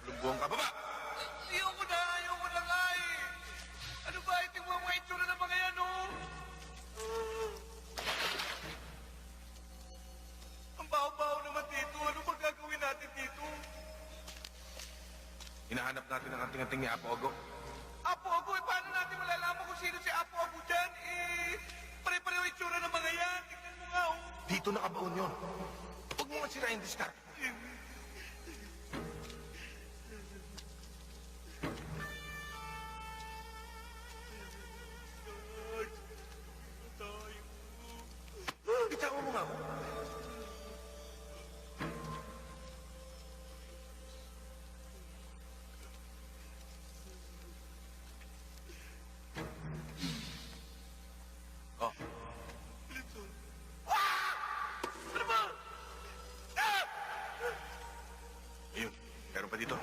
Lumbuhan ka, baba! Ayoko na nga eh. Ano ba? Tingnan mo ang mga itsura ng mga yan, oh. Ang baho-baho naman dito. Ano ba gagawin natin dito? Hinahanap natin ang anting-anting ni Apo Ogo. Apo Ago, eh, paano natin malalaman kung sino si Apo Ago dyan? Pare-pareho itsura ng mga yan. Tingnan mo nga, oh. Dito nakabaon yun. Huwag mo nga sirain discard. Bitawan mo nga ako. Oh. Ano ba? Ah! Ayun, meron pa dito.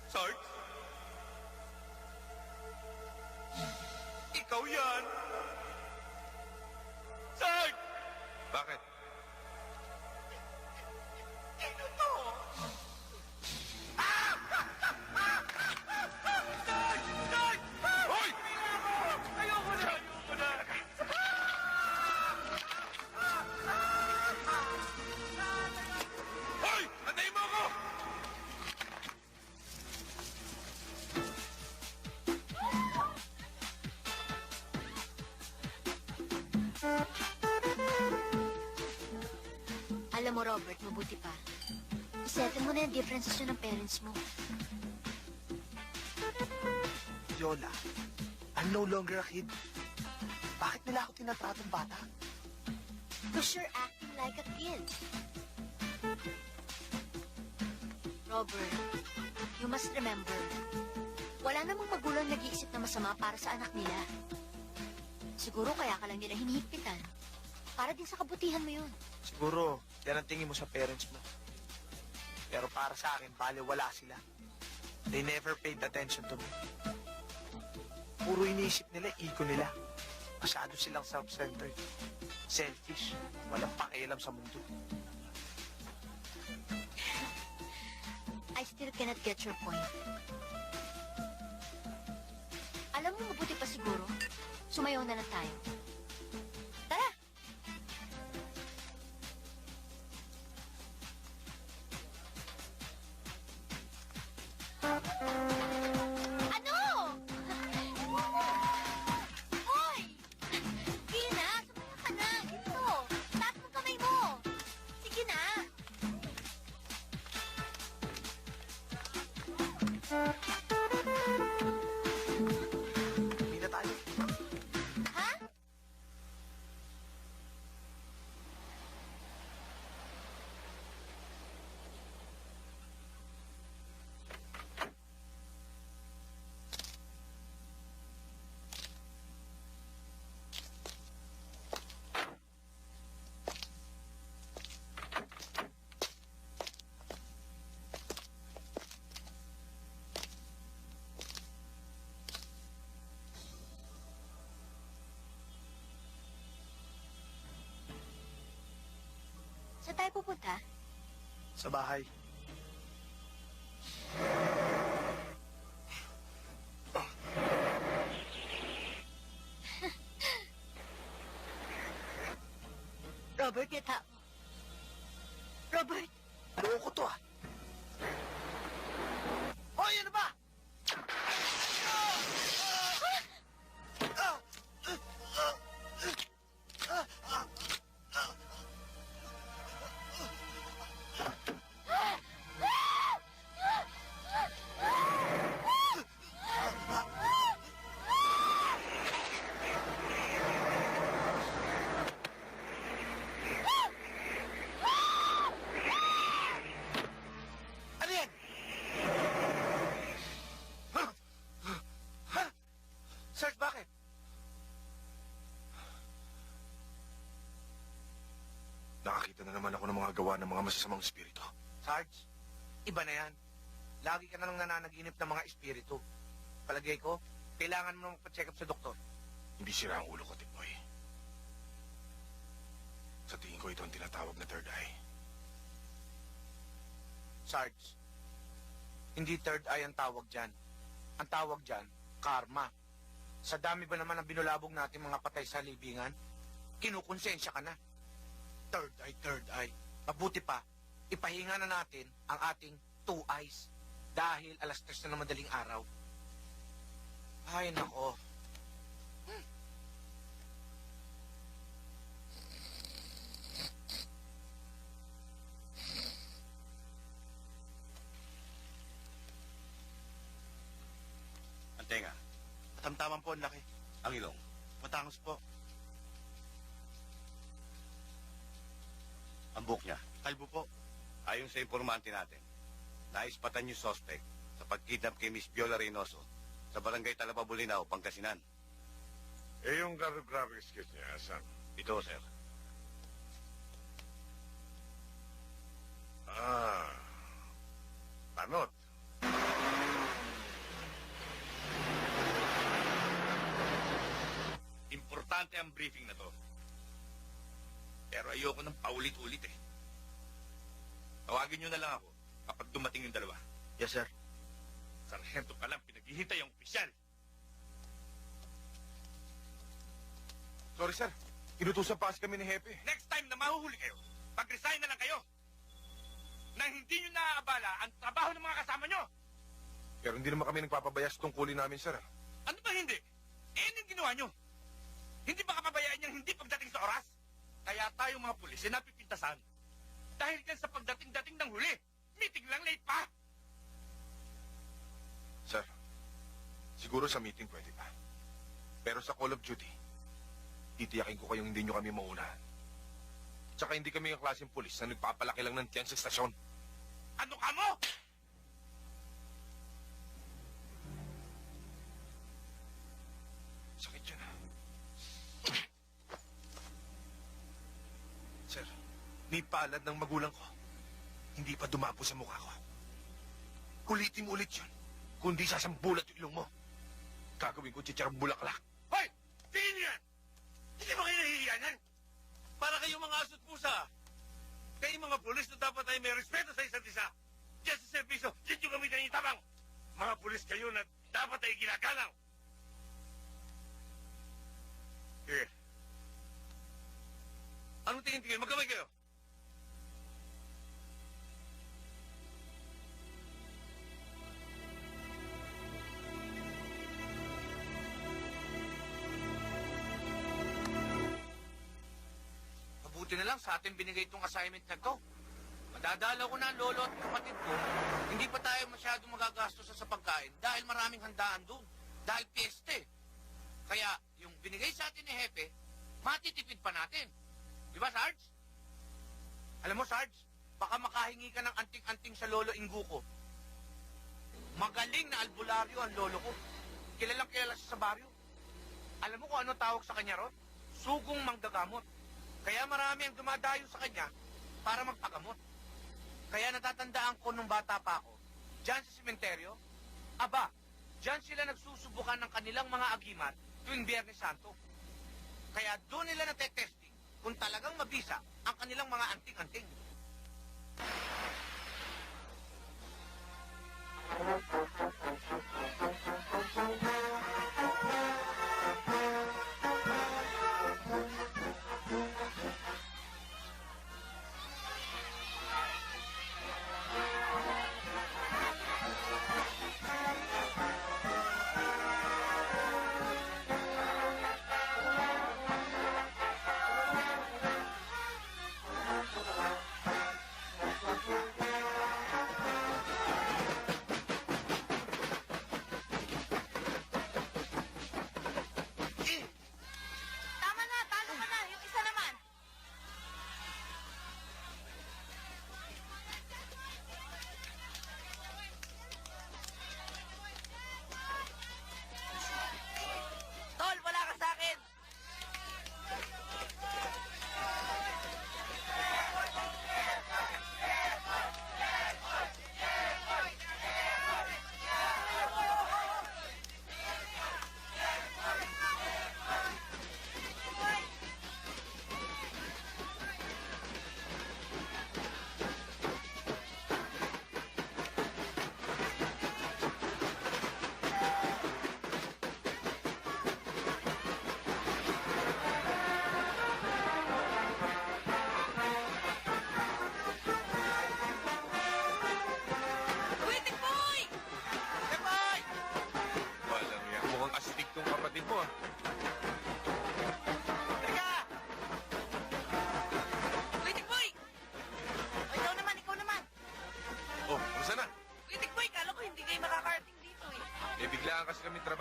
Sarge? Ikaw yan? Sarge! Bakit? Sino to? Sarge! Sarge! Hoy! Ayoko na! Hoy! Antayin mo ako! Alam mo, Robert, mabuti pa. Isettle mo na yung differences yun ng parents mo. Yola, I'm no longer a kid. Bakit nila ako tinatratong bata? Because you're acting like a kid. Robert, you must remember, wala namang magulang nag-iisip na masama para sa anak nila. Siguro kaya ka lang nila hinihigpitan. Para din sa kabutihan mo yun. Siguro, yan ang tingin mo sa parents mo. Pero para sa akin, baliwala sila. They never paid attention to me. Puro iniisip nila, ego nila. Masyado silang self-centered. Selfish. Walang pakialam sa mundo. I still cannot get your point. Alam mo, mabuti pa siguro, sumayaw na lang tayo. Tara! Ano? Hoy! Sige na, sumaya ka na. Dito, taas mo kamay mo. Sige na. Hindi na tayo. Ha? Saan tayo pupunta? Sa bahay. Robert, get up. Robert! Loko to ah. Hoy, ano ba? Nakakita na naman ako ng mga gawa ng mga masasamang espiritu. Sarge, iba na yan. Lagi ka na lang nananaginip ng mga espiritu. Palagay ko, kailangan mo nang pa-check up sa doktor. Hindi sira ang ulo ko, Tikboy. Sa tingin ko ito ang tinatawag na third eye. Sarge, hindi third eye ang tawag dyan. Ang tawag dyan, karma. Sa dami ba naman ang binulabog natin mga patay sa libingan, kinukonsensya ka na. Third eye. Mabuti pa, ipahinga na natin ang ating two eyes dahil alas 3 na ng madaling araw. Ay, nako. Ang tenga, Tamtaman po ang laki. ang ilong. Matangos po. Ang buhok niya. Kalbo po. Ayon sa informante natin, naispatan yung suspect sa pagkidnap kay Miss Viola Reynoso sa barangay Talababulinaw, Pangasinan. Eh, yung cartographic sketch niya, asan? Ito, sir. Ah. Panot. Importante ang briefing na to. Pero ayoko ng paulit-ulit eh. Tawagin nyo na lang ako kapag dumating yung dalawa. Yes, sir. Sarhento pa lang, pinaghihintay yung opisyal. Sorry, sir. Inutusan pa kasi kami ni Hepe. Next time na mahuhuli kayo, pag-resign na lang kayo. Nang hindi nyo naaabala ang trabaho ng mga kasama nyo. Pero hindi naman kami nagpapabaya sa tungkulin namin, sir. Ano ba hindi? Eh, ano yung ginawa nyo? Hindi ba kapabayaan niyang hindi pagdating sa oras? Kaya tayo mga pulis ay napipintasan. Dahil yan sa pagdating-dating ng huli, meeting lang late pa. Sir, siguro sa meeting pwede pa. Pero sa Call of Duty, titiyakin ko kayong hindi nyo kami mauna. Tsaka hindi kami ang klaseng pulis na nagpapalaki lang ng tiyan sa estasyon. Ano ka mo? Sakit yun, ha? Sir, may palad ng magulang ko. Hindi pa dumapo sa mukha ko. Ulitin mo ulit yun. Kundi sasambulat yung ilong mo. Gagawin ko chicharang bulaklak. Hoy! Tingin niyo yan! Hindi ba kayo nahihiyanan? Para kayong mga aso't pusa. Kayo mga pulis na dapat ay may respeto sa isa't isa. Diyan sa servisyo, diyan yung gamitan yung tabang. Mga pulis kayo na dapat ay ginagalang. Sige. Anong tingin-tingin? Magkamay kayo. Mabuti na lang sa atin binigay itong assignment na to. Madadalaw ko na ang lolo at kapatid ko. Hindi pa tayo masyadong magagastos sa pagkain dahil maraming handaan doon. Dahil piyeste. Kaya yung binigay sa atin ni Hepe, matitipid pa natin. Di ba, Sarge? Alam mo, Sarge, baka makahingi ka ng anting-anting sa lolo Ingo ko. Magaling na albularyo ang lolo ko. Kilalang kilala siya sa baryo. Alam mo kung ano tawag sa kanya ron? Sugong manggagamot. Kaya marami ang dumadayo sa kanya para magpagamot. Kaya natatandaan ko nung bata pa ako, dyan sa sementeryo, aba, dyan sila nagsusubukan ng kanilang mga agimat tuwing Biyernes Santo. Kaya doon nila natetesting kung talagang mabisa ang kanilang mga anting-anting.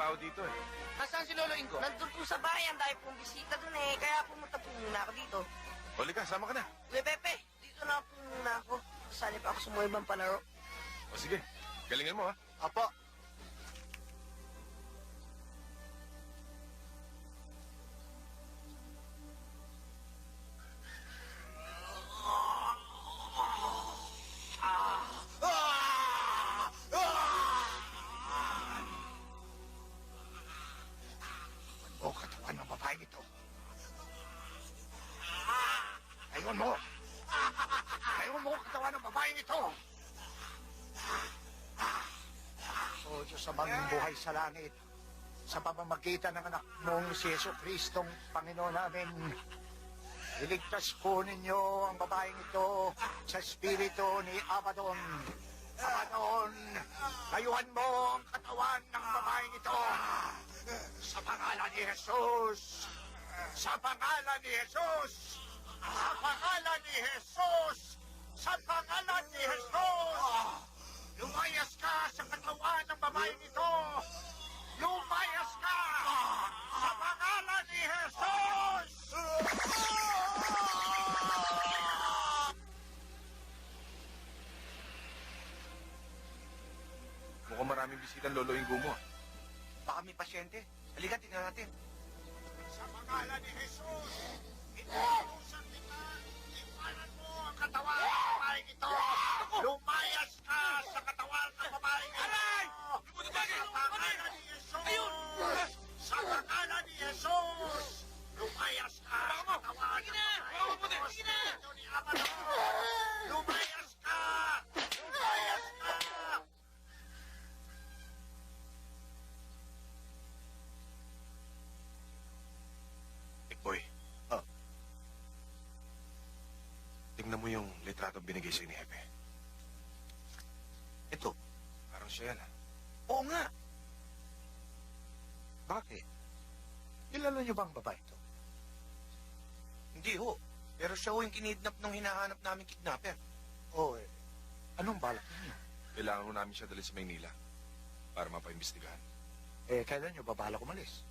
tao dito eh. Nasaan si Lolo Ingo? Nandun po sa bayan, dahil pong bisita dun eh. Kaya pumunta po muna ako dito. Huli ka, sama ka na. Uy, Pepe, dito na po muna ako. Sali pa ako sa mga ibang palaro. O sige, galingan mo ha. Apo. O katawan ng babaeng ito. Ayun mo! Ayun mo katawan ng babaeng ito! O Diyos amang buhay sa langit, sa pamamagitan ng anak mong si Yesu Kristong Panginoon namin, iligtas po ninyo ang babaeng ito sa espiritu ni Abaddon. Abaddon, layuan mo ang katawan ng babaeng ito sa pangalan ni Jesus! Sa pangalan ni Jesus! Sa pangalan ni Jesus! Sa pangalan ni Jesus! Lumayas ka sa katawan ng babaeng ito! Lumayas ka! Sa pangalan ni Jesus! Mukhang maraming bisita Lolo Ingo mo. Baka may pasyente. Halika, tingnan natin. Sa pangalan ni Jesus! Inuusan kita! Iwanan mo ang katawan ng babaeng ito! Lumayas ka sa katawan ng babaeng ito! Sa pangalan ni Jesus! Sa pangalan ni Jesus! Lumayas ka sa katawan ng babaeng ito! Espiritu ni Abaddon! Lumayas ka! Lumayas ka! Big boy. Tingnan mo yung litrato binigay sa'yo ni Hepe. Ito. Parang siya yan ah. Oo nga. Bakit? Kilala niyo ba ang babae ito? Hindi ho. Pero siya ho yung kinidnap nung hinahanap namin kidnapper. Oo eh. Anong balak niyo? Kailangan mo namin siya dalhin sa Maynila para mapaimbestigahan. Eh, kailan niyo ba balak umalis?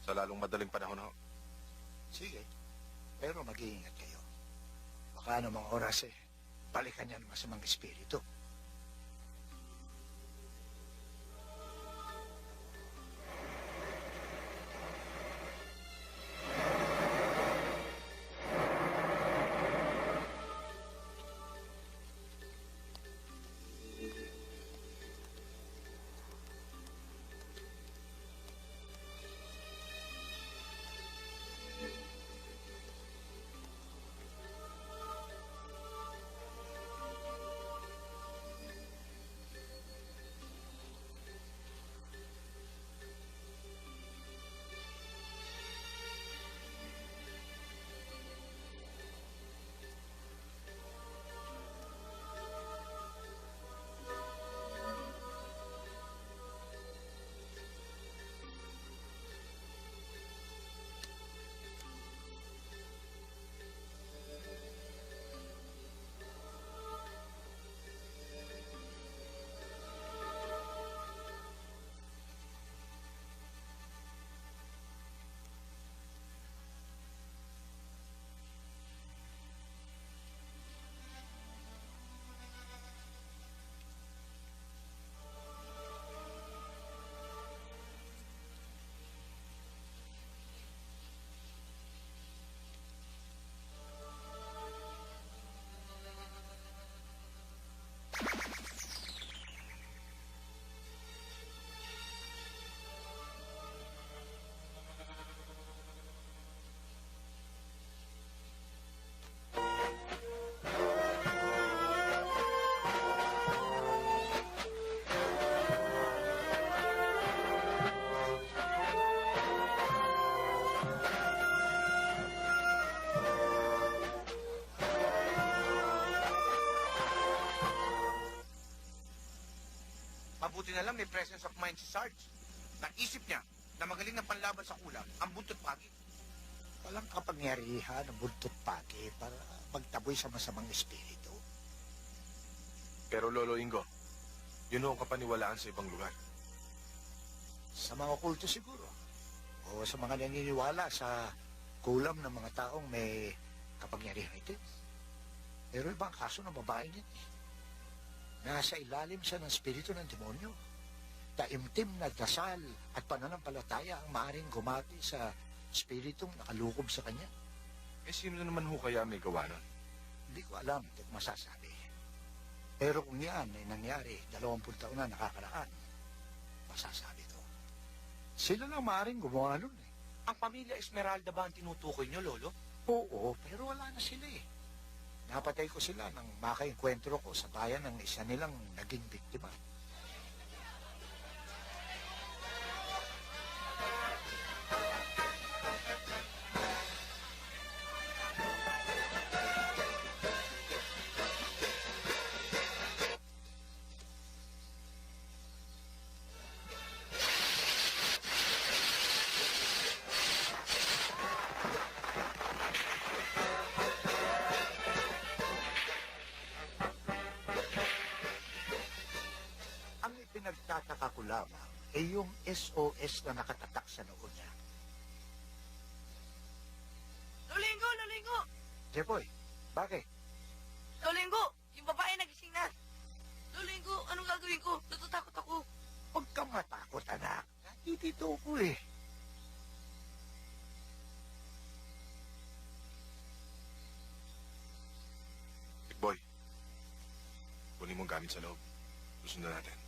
Sa lalong madaling panahon ho. Sige. Pero mag-iingat kayo. Baka anumang oras eh, balikan niya ng masamang espiritu. Mabuti na lang may presence of mind si Sarge. Naisip niya na magaling na panlaban sa kulang ang buntot pagi. Walang kapangyarihan ng buntot pagi para magtaboy sa masamang espiritu. Pero Lolo Ingo, yun ho ang kapaniwalaan sa ibang lugar. Sa mga kulto siguro. O sa mga naniniwala sa kulam ng mga taong may kapangyarihan ito. Pero ibang kaso ng babae niya. Nasa ilalim siya ng spirito ng demonyo. Taimtim na dasal at pananampalataya ang maaring gumati sa spiritong nakalukob sa kanya. Eh, sino na naman ho kaya may gawa nun? Hindi ko alam, hindi ko masasabi. Pero kung yan ay nangyari 20 taon na nakakaraan, masasabi ko. Sila lang maaring gumawa nun eh. Ang pamilya Esmeralda ba ang tinutukoy niyo, Lolo? Oo, pero wala na sila eh. Napatay ko sila nang makainkwentro ko sa bayan ng isa nilang naging biktima. Ang ipinagtataka ko lamang ay yung SOS na nakatatak sa noo niya. Lolingo! Lolingo! Jepoy, bakit? Lolingo! Yung babae nagising na! Lolingo, anong gagawin ko? Natatakot ako. Huwag kang matakot, anak. Nandito ko eh. Big boy, kunin mo ang gamit sa loob. Susundan natin.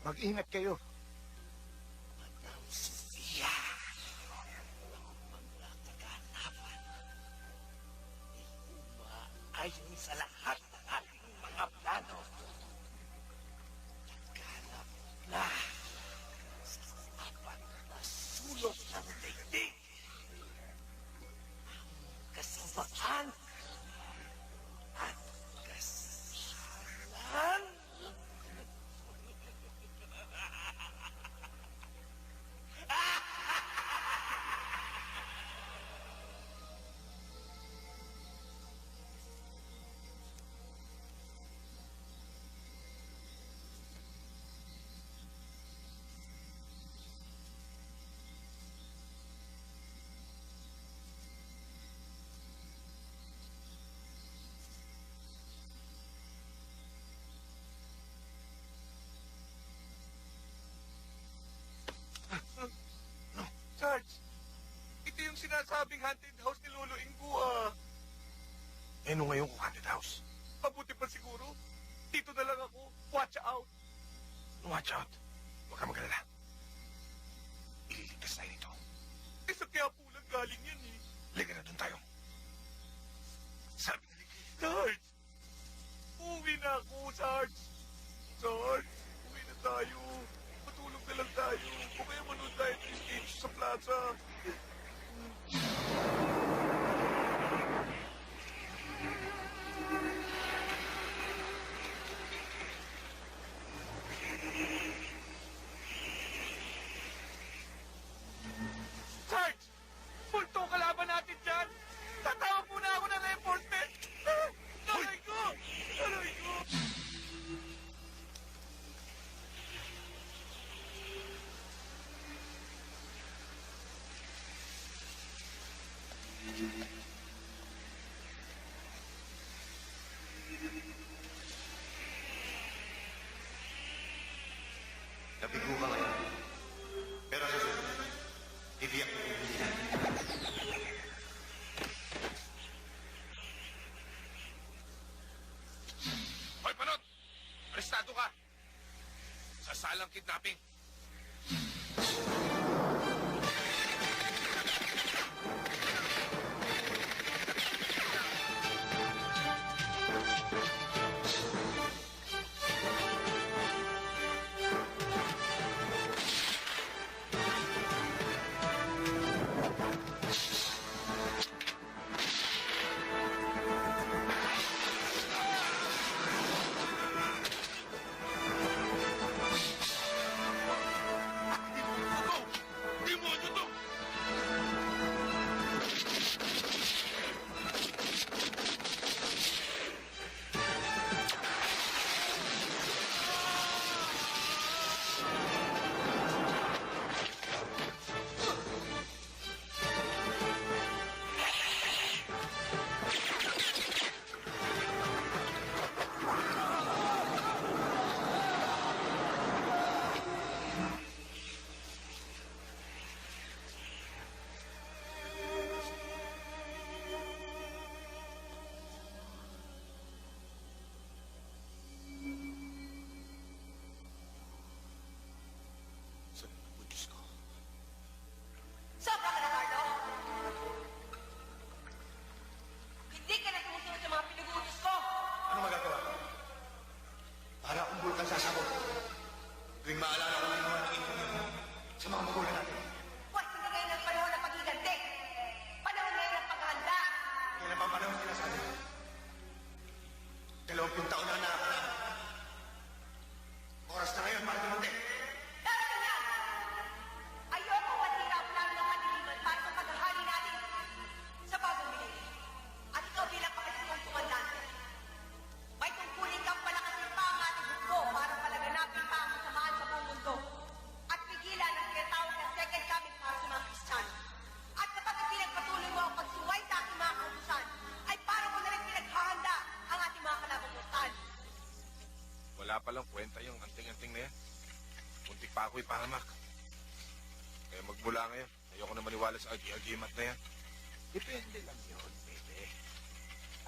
Mag-ingat kayo. Madam Sofia, ang mga kaganapan ay umaayon sa lahat ng ating mga plano. Nagkanap na sa apat na sulok ng daigdig. Ang kasamaan at kasalan. Sarge, ito yung sinasabing haunted house ni Lolo Ingo, ah. Eh, no ngayon kung haunted house? Mabuti pa siguro. Dito na lang ako. Watch out. Watch out. Huwag ka mag-alala. Ililigtas tayo nito. Eh, sa Quiapo lang galing yan, eh. Liga na doon tayo. Sabi na Sarge! Uwi na ako, Sarge! Sarge, uwi na tayo. Matulog na lang tayo. O kaya manood tayo ng stage sa plaza. Sarge! Punto kalaban natin dyan! Tatawag muna ako ng reinforcement! Aray ko! Aray ko! Nabigo ka ngayon. Pero sa susunod, tibiyak mo yung yan. Hoy, Panot! Arestado ka! Sasalang kidnapping. walang kwenta yung anting-anting na yan. Muntik pa ako ipahamak. Kaya magmula ngayon, ayoko na maniwala sa agi-agimat na yan. Depende lang yun, bebe.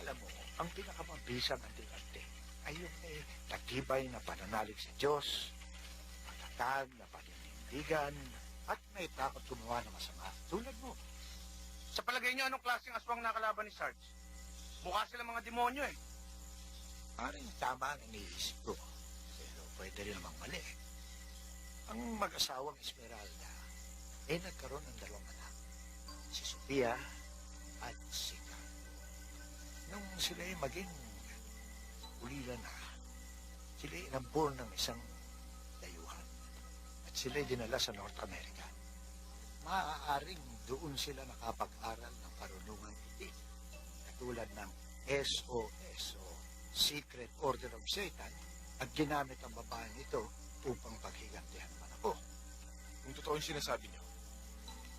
Alam mo, ang pinakamabisang anting-anting ay yung may natibay na pananalig sa Diyos, matatag na paninindigan, at may takot gumawa ng masama. Tulad mo. Sa palagay niyo, anong klaseng aswang nakalaban ni Sarge? Mukha sila mga demonyo eh. Parang tama ang iniisip ko. Pero pwede rin namang mali. Ang mag-asawang Esmeralda ay nagkaroon ng dalawang anak. Si Sofia at si Carlo. Nung sila ay maging ulila na, sila ay inambor ng isang dayuhan. At sila ay dinala sa North America. Maaaring doon sila nakapag-aral ng karunungan itik. Katulad ng SOS o Secret Order of Satan at ginamit ang babaeng ito upang paghigantihan naman ako. Kung totoo yung sinasabi niyo,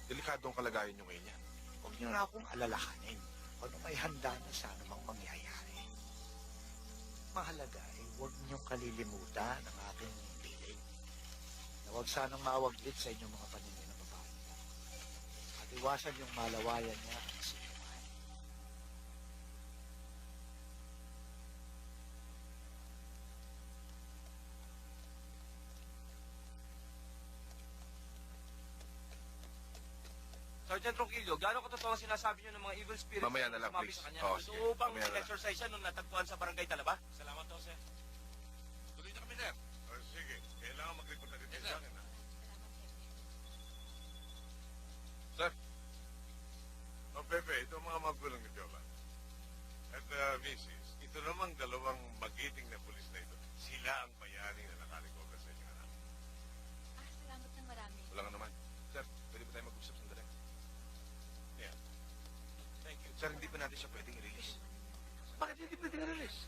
delikado ang kalagayan niyo ngayon yan. Huwag niyo na akong alalahanin kung ano may handa na sa anumang mangyayari. Mahalaga ay huwag niyong kalilimutan ang aking piling na huwag sanang mawaglit sa inyong mga paningin ng babae. At iwasan yung malawayan niya ang sinuman. Sergeant Ronquillo, gaano katotoo ang sinasabi niyo ng mga evil spirits Mamaya na lang, sumabi please. sa kanya? Oo, Gusto sige. mo bang Mamaya na lang. exercise yan nung natagpuan sa barangay Talaba? Salamat daw, sir. Tuloy na kami, sir. Sige, kailangan mag-report na rin Yes, sa sir. akin, ha? Sir, O, Pepe, ito ang mga magulang ni Viola. At, Mrs., ito namang dalawang magiting na pulis na ito. Sila ang bayani na nakalikogan sa inyong anak. Salamat ng marami. wala nga naman. Sir, pwede ba tayo mag-usap sandali? Yeah. Thank you. Sir, hindi pa natin siya pwedeng i-release. Bakit hindi pwede na-release?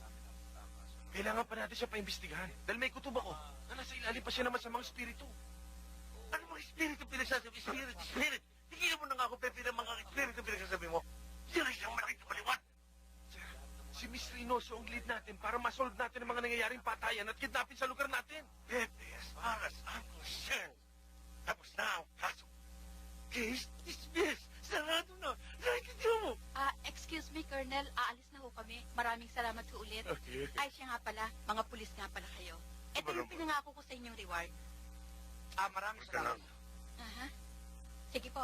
Kailangan pa natin siya paimbestigahan. Dahil may kutuba ko na nasa ilalim pa siya naman sa mga espiritu. Ano mga espiritu pinagsasabi? Spirit! Tigilan mo na nga ako, Pepe, ng mga espiritu pinagsasabi mo. Sila siyang maling kapaliwan. Sir, si Miss Reynoso ang lead natin para masolve natin ang mga nangyayaring patayan at kidnapping sa lugar natin. Pepe, as far as I'm concerned, tapos na ang kaso. Case dismissed! Sarado na! Nakikinig mo! Excuse me, Colonel. Aalis na ho kami. Maraming salamat ho ulit. Okay. Ay, siya nga pala. Mga pulis nga pala kayo. Ito yung pinangako ko sa inyong reward. Maraming Salamat. salamat. Aha. Sige po.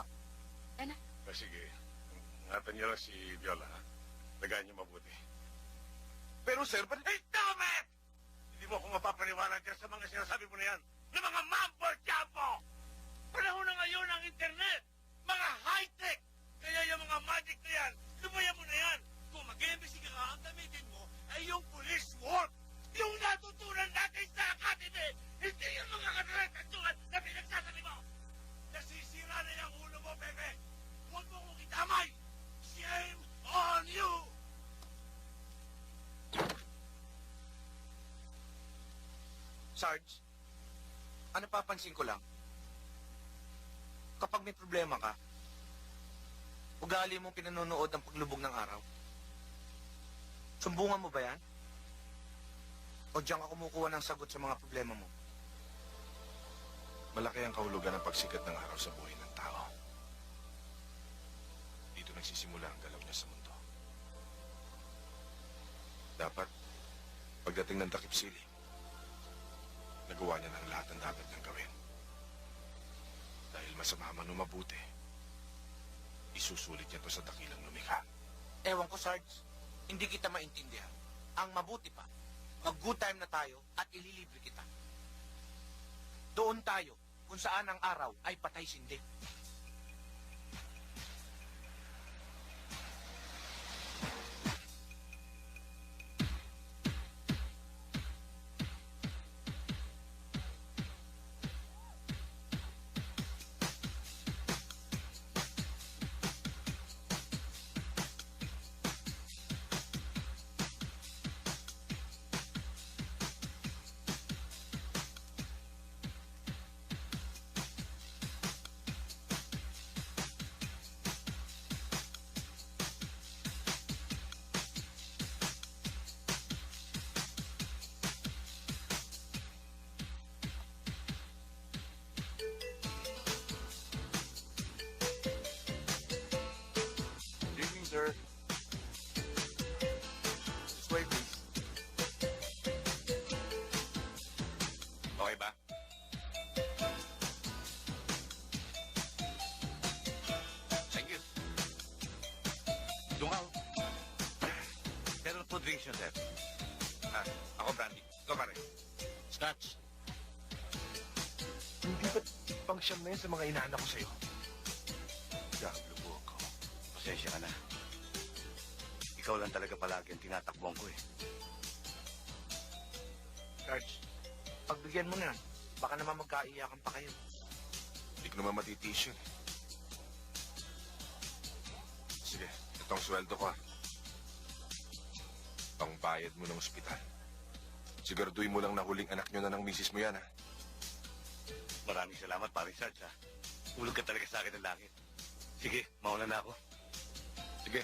Ano? Sige, ingatan niyo lang si Viola, ha? Lagayan niyo mabuti. Pero sir, ba't... Hey, stop it! Hindi mo ako mapapaniwala dyan sa mga sinasabi mo na yan. Na mga mambo-jambo! Panahon na ngayon ang internet! Mga high-tech! Kaya yung mga magic na yan, lumayan mo na yan! Kung mag-iimbestiga ka, ang gamitin mo ay yung police work! Yung natutunan natin sa academy! Hindi yung mga katulad na pinagsasabi mo! Nasisira na yung ulo mo, Pepe! Huwag mo kong itamay! Shame on you! Sarge, ano papansin ko lang? Kapag may problema ka, ugali mong pinanonood ang paglubog ng araw. Sumbungan mo ba yan? O diyan ka kumukuha ng sagot sa mga problema mo? Malaki ang kahulugan ng pagsikat ng araw sa buhay ng tao. Dito nagsisimula ang galaw niya sa mundo. Dapat, pagdating ng takip siling, nagawa niya ng lahat ng dapat niyang gawin. Dahil masama man o mabuti, isusulit niya to sa dakilang lumikha. Ewan ko, Sarge. Hindi kita maintindihan. Ang mabuti pa, mag-good time na tayo at ililibre kita. Doon tayo kung saan ang araw ay patay sindi. desisyon, sir. Ako, Brandy. Ikaw, pare. Scotch. Hindi ba pang siyam na yan sa mga inaanak ko sa'yo? Diablo po ako. Pasensya ka na. Ikaw lang talaga palagi ang tinatakbuhan ko eh. Sarge, pagbigyan mo na. Baka naman magkaiyakan pa kayo. Hindi ko naman matitiis yun. Sige, itong sweldo ko, pangbayad mo ng ospital. Siguraduhin mo lang na huling anak nyo na ng misis mo yan, ha? Maraming salamat, paring Sarge, ha? Ulog ka talaga sa akin ng langit. Sige, mauna na ako. Sige.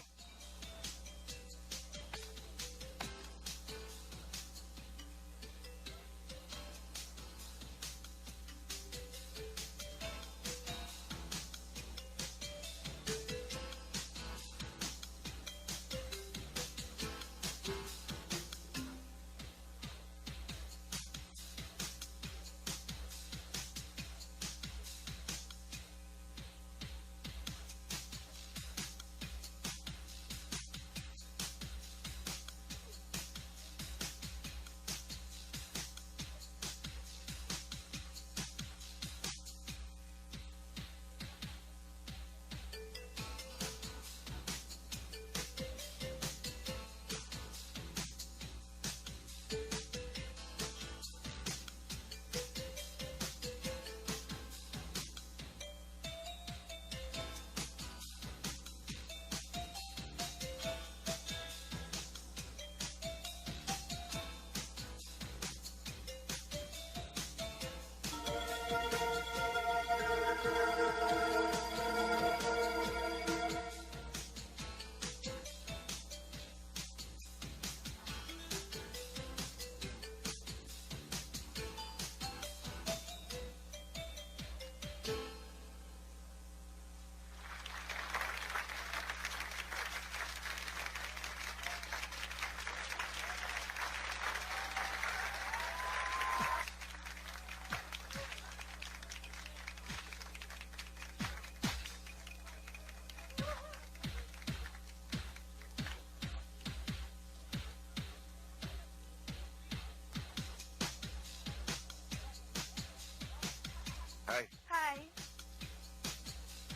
Hi. Hi.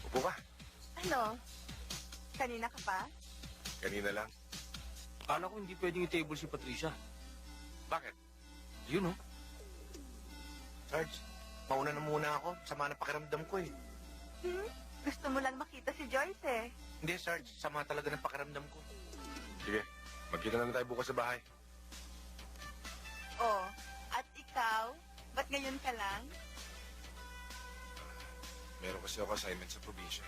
Upo ka. Ano? Kanina ka pa? Kanina lang. Akala ko hindi pwedeng i-table si Patricia. Bakit? Yun, oh. Sarge, mauna na muna ako. Sama na pakiramdam ko eh. Gusto mo lang makita si Joyce eh. Hindi, Sarge. Sama talaga ng pakiramdam ko. Sige, magkita na lang tayo bukas sa bahay. Oh, at ikaw? Ba't ngayon ka lang? Meron kasi ako assignment sa probinsya.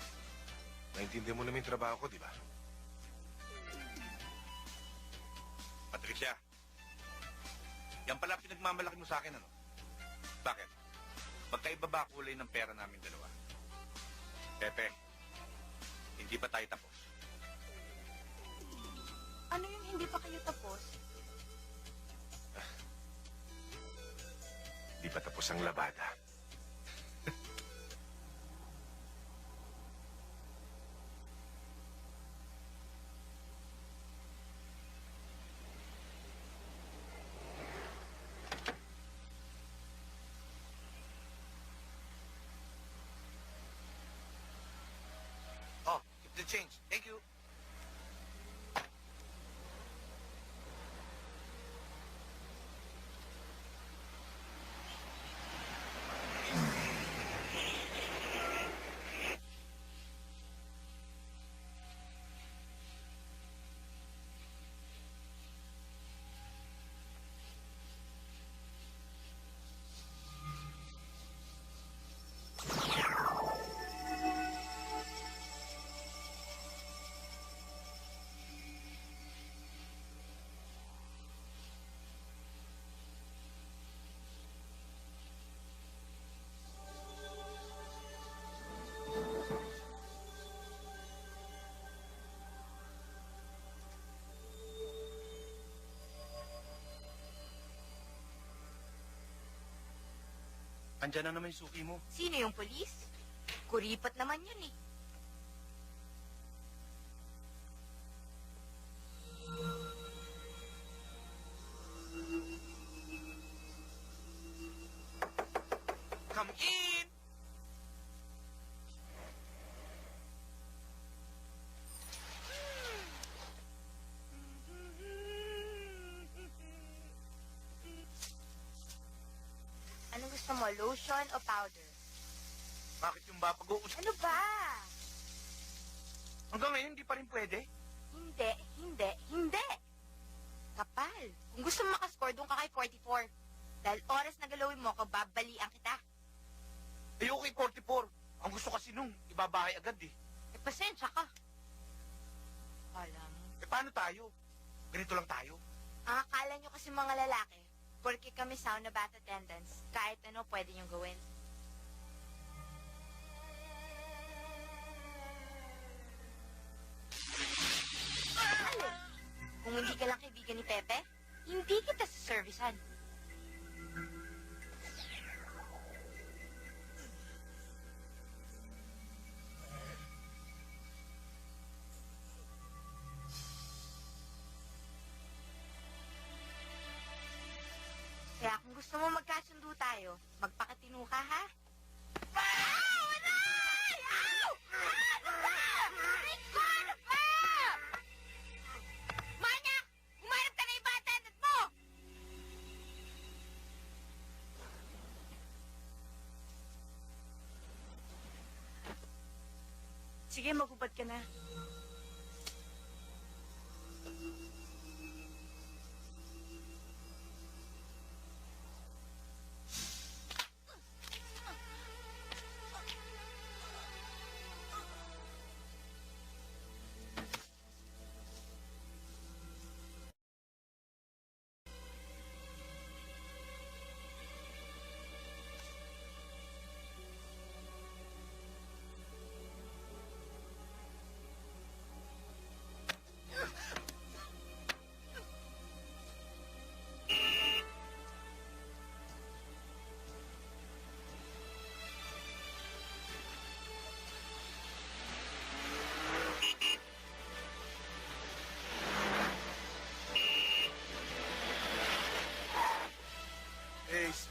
Naintindihan mo naman yung trabaho ko, di ba? Patricia, yan pala pinagmamalaki mo sa akin, ano? Bakit? Magkaiba ba kulay ng pera namin dalawa? Pepe, hindi pa tayo tapos. Ano yung hindi pa kayo tapos? Di pa tapos ang labada. Oh, keep the change. Thank you. Andyan na naman yung suki mo. Sino yung polis? Kuripat naman yun eh. lotion o powder? Bakit yung ba pag-uusap? Ano ba? Hanggang ngayon, hindi pa rin pwede. Hindi, hindi, hindi. Kapal. Kung gusto mo makascore, doon ka kay 44. Dahil oras na galawin mo ako, babalian kita. Ayoko kay 44. Ang gusto kasi nung, ibabahay agad eh. Eh, pasensya ka. Alam mo. Eh, paano tayo? Ganito lang tayo. Ang akala nyo kasi mga lalaki, porque kami sound na bath attendants, kahit ano pwede nyo gawin. Alin? Kung hindi ka lang kaibigan ni Pepe, hindi kita saservisan. Kaya kung gusto mo magkasundo tayo, magpakatino ka, ha? Wow! Aray! Ow! Ano ba? Aray ko, ano ba? Manyak! Humarap ka na yung attendant mo! Sige, magubad ka na.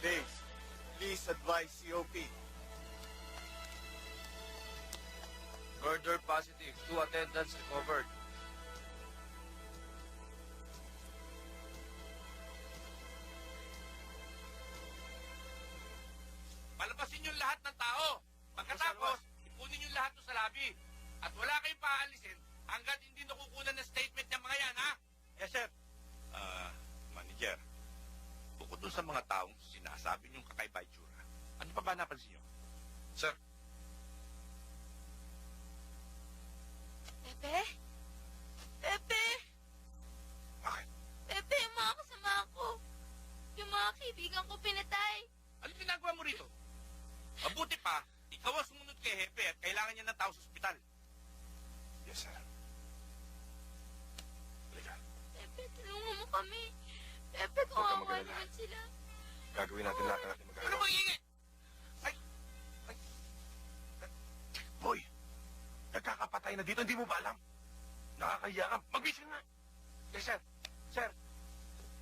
Days. Please advise COP. Murder positive. 2 attendants recovered. Palabasin yung lahat ng tao. Pagkatapos, ipunin yung lahat doon sa lobby. At wala kayong paalisin hanggat hindi nakukunan ng statement ng mga yan, ha? Yes, sir. Manager, bukod dun sa mga taong sinasabi niyong kakaiba itsura, ano pa ba napansin niyo? Sir, Pepe? Pepe? bakit? Pepe, yung mga kasama ko. Yung mga kaibigan ko pinatay. Ano ginagawa mo rito? Mabuti pa, ikaw ang sumunod kay Hepe at kailangan niya ng tao sa ospital. Yes, sir. Halika, Pepe, tulungan mo kami. Pepe, Huwag kang kawawa mag-alala. naman sila. gagawin natin lahat ng ating Ano magagawa. ba ingay? Boy, nagkakapatay na dito, hindi mo ba alam? Nakakahiya ka. Magbising nga. Yes, sir. Sir,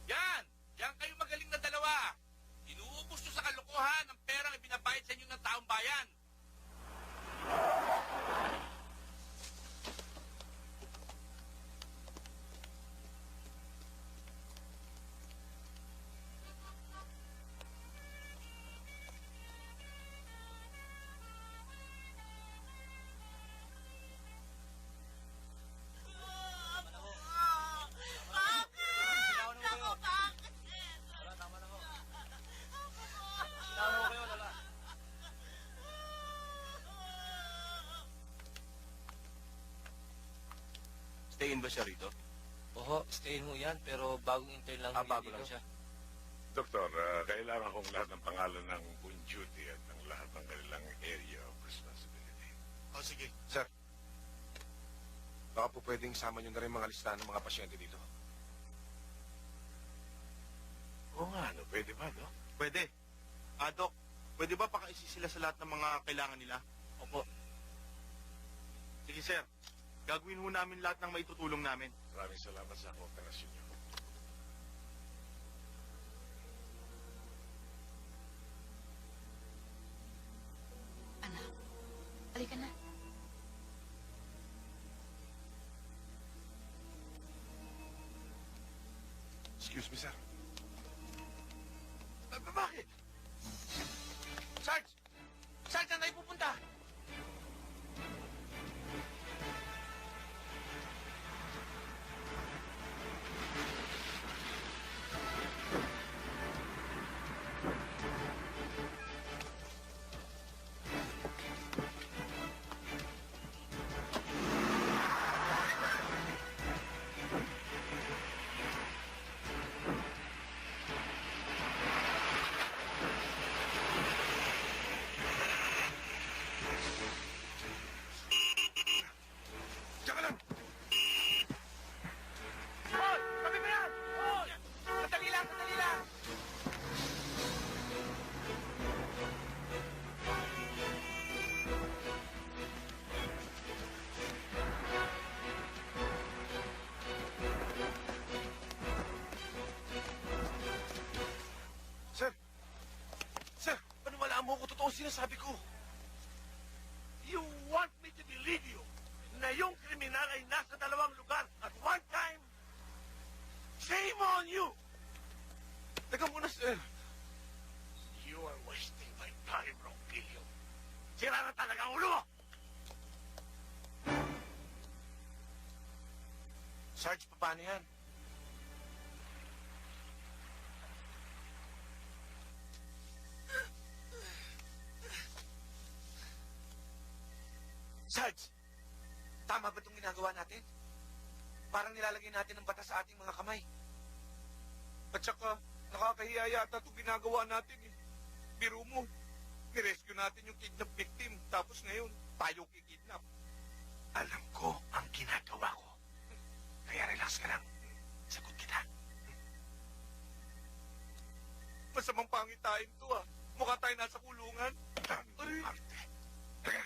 Yan! Yan kayo magaling na dalawa. Inuubos nyo sa kalokohan ang perang ibinabayad sa inyo ng taong bayan. Stay in ba siya rito? Oo, stay mo yan, pero bagong intern lang. Bago lang siya. Doktor, kailangan kong lahat ng pangalan ng on duty at ng lahat ng kanilang area of responsibility. Oh, sige. Sir, baka po pwedeng sama nyo na rin mga listahan ng mga pasyente dito. Oo nga, no? Pwede ba, no? Pwede. Dok, pwede ba pakaisi sila sa lahat ng mga kailangan nila? Opo. Sige, sir. Gagawin ho namin lahat ng maitutulong namin. Maraming salamat sa kooperasyon niyo. Anak, halika na. Excuse me, sir. Bakit? Sarge, paano yan? Sarge! Tama ba itong ginagawa natin? Parang nilalagay natin ang batas sa ating mga kamay. At saka, nakakahiya yata itong ginagawa natin eh. Biro mo, nirescue natin yung kidnap victim, tapos ngayon, tayo kikidnap. Alam ko ang ginagawa ko. Kaya relax ka lang. Sagot kita. Masamang pangitain to ah. Mukha tayo nasa kulungan. Daming arte. Teka.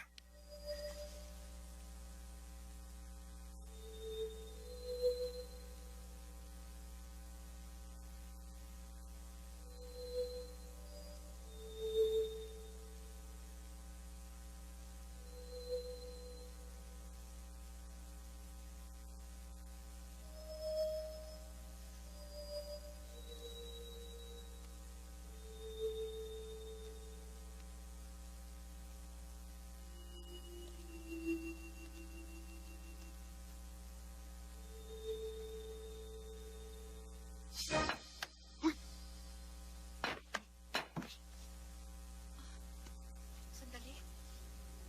Sandali.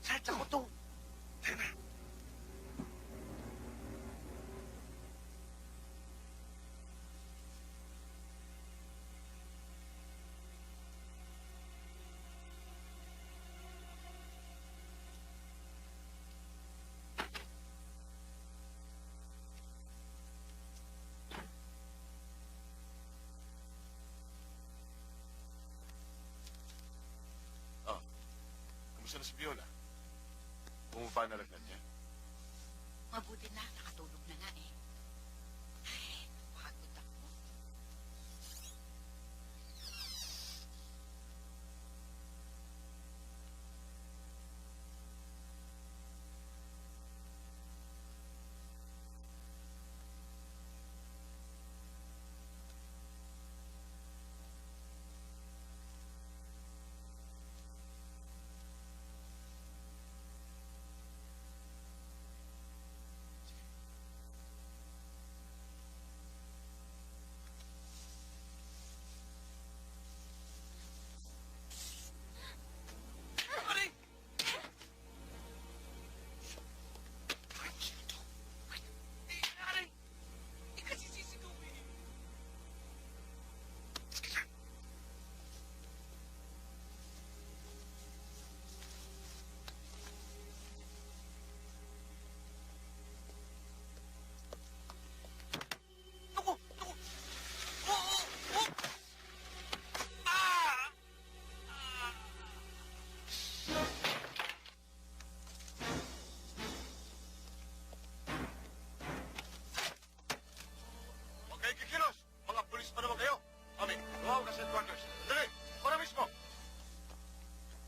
Sarge, ako to. Kamusta na si Viola? Bumaba na lagnat niya? Mabuti na, nakatulog na nga eh. Ay, pagod ako.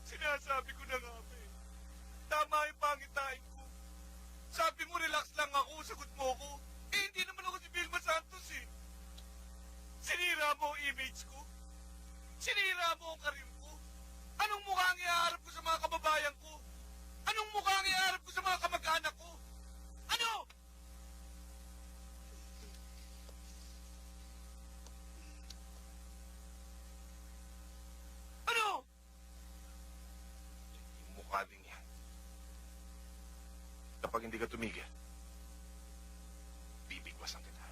Sinasabi ko na nga, be. Tama yung pangitain ko. Sabi mo, relax lang ako, sagot mo ko. Eh, hindi naman ako si Vilma Santos, eh. Sinira mo ang image ko. Sinira mo ang karir ko. Anong mukha ang iaharap ko sa mga kababayan ko? Anong mukha ang iaharap ko sa mga kamag-anak ko? Ano? Ano? Yung mukha din yan. Kapag hindi ka tumigil, bibigwasan kita.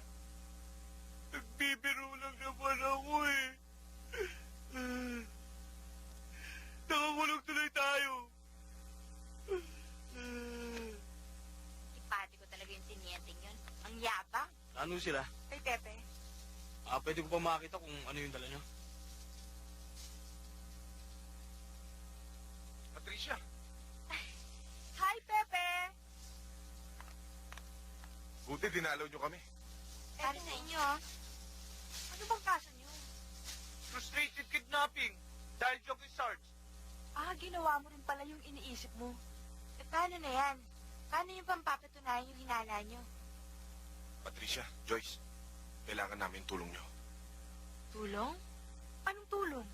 Nagbibiro lang naman ako eh. Nakakulong tuloy tayo. Ipati ko talaga yung tinienting yun. Ang yabang. Ano sila? Kay Pepe. Pwede ko pa makita kung ano yung dala nyo? Patricia! Hi, Pepe! Buti dinalaw nyo kami. Para sa inyo. Ano bang kaso niyo? Frustrated kidnapping. Dahil dyan kay Sarge. Ginawa mo rin pala yung iniisip mo. E paano na yan? Paano yung pampapatunayan yung hinala niyo? Patricia, Joyce, kailangan namin tulong nyo. Tulong? Anong tulong?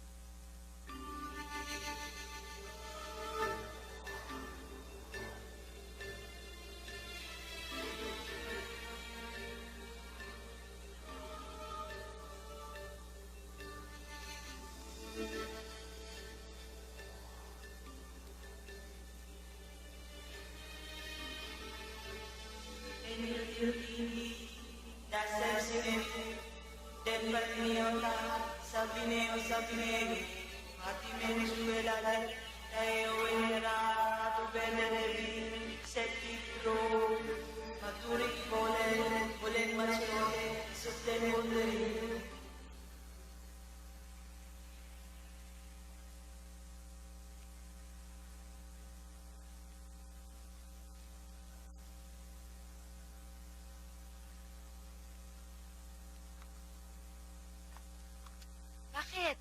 Bakit?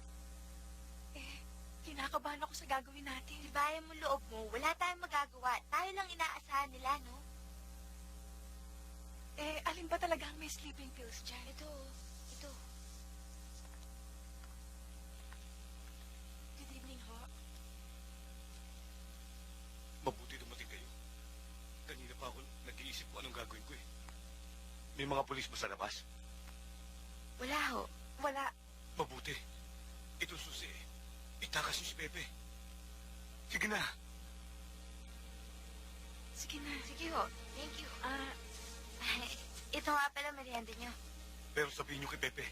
Kinakabahan ako sa gagawin natin. Tibayan mo loob mo. Wala tayong magagawa. Tayo lang inaasahan nila, no? Alin ba talaga ang may sleeping pills dyan? Ito. Good evening, ho. Mabuti dumating kayo. Kanina pa ako nag-iisip ko anong gagawin ko eh. May mga pulis ba sa labas? Wala ho. Wala. Mabuti. Ito susi eh. Itakas niyo si Pepe. Sige na. Sige na. Sige ho. Thank you. Ito nga pala, merienda niyo. Pero sabihin niyo kay Pepe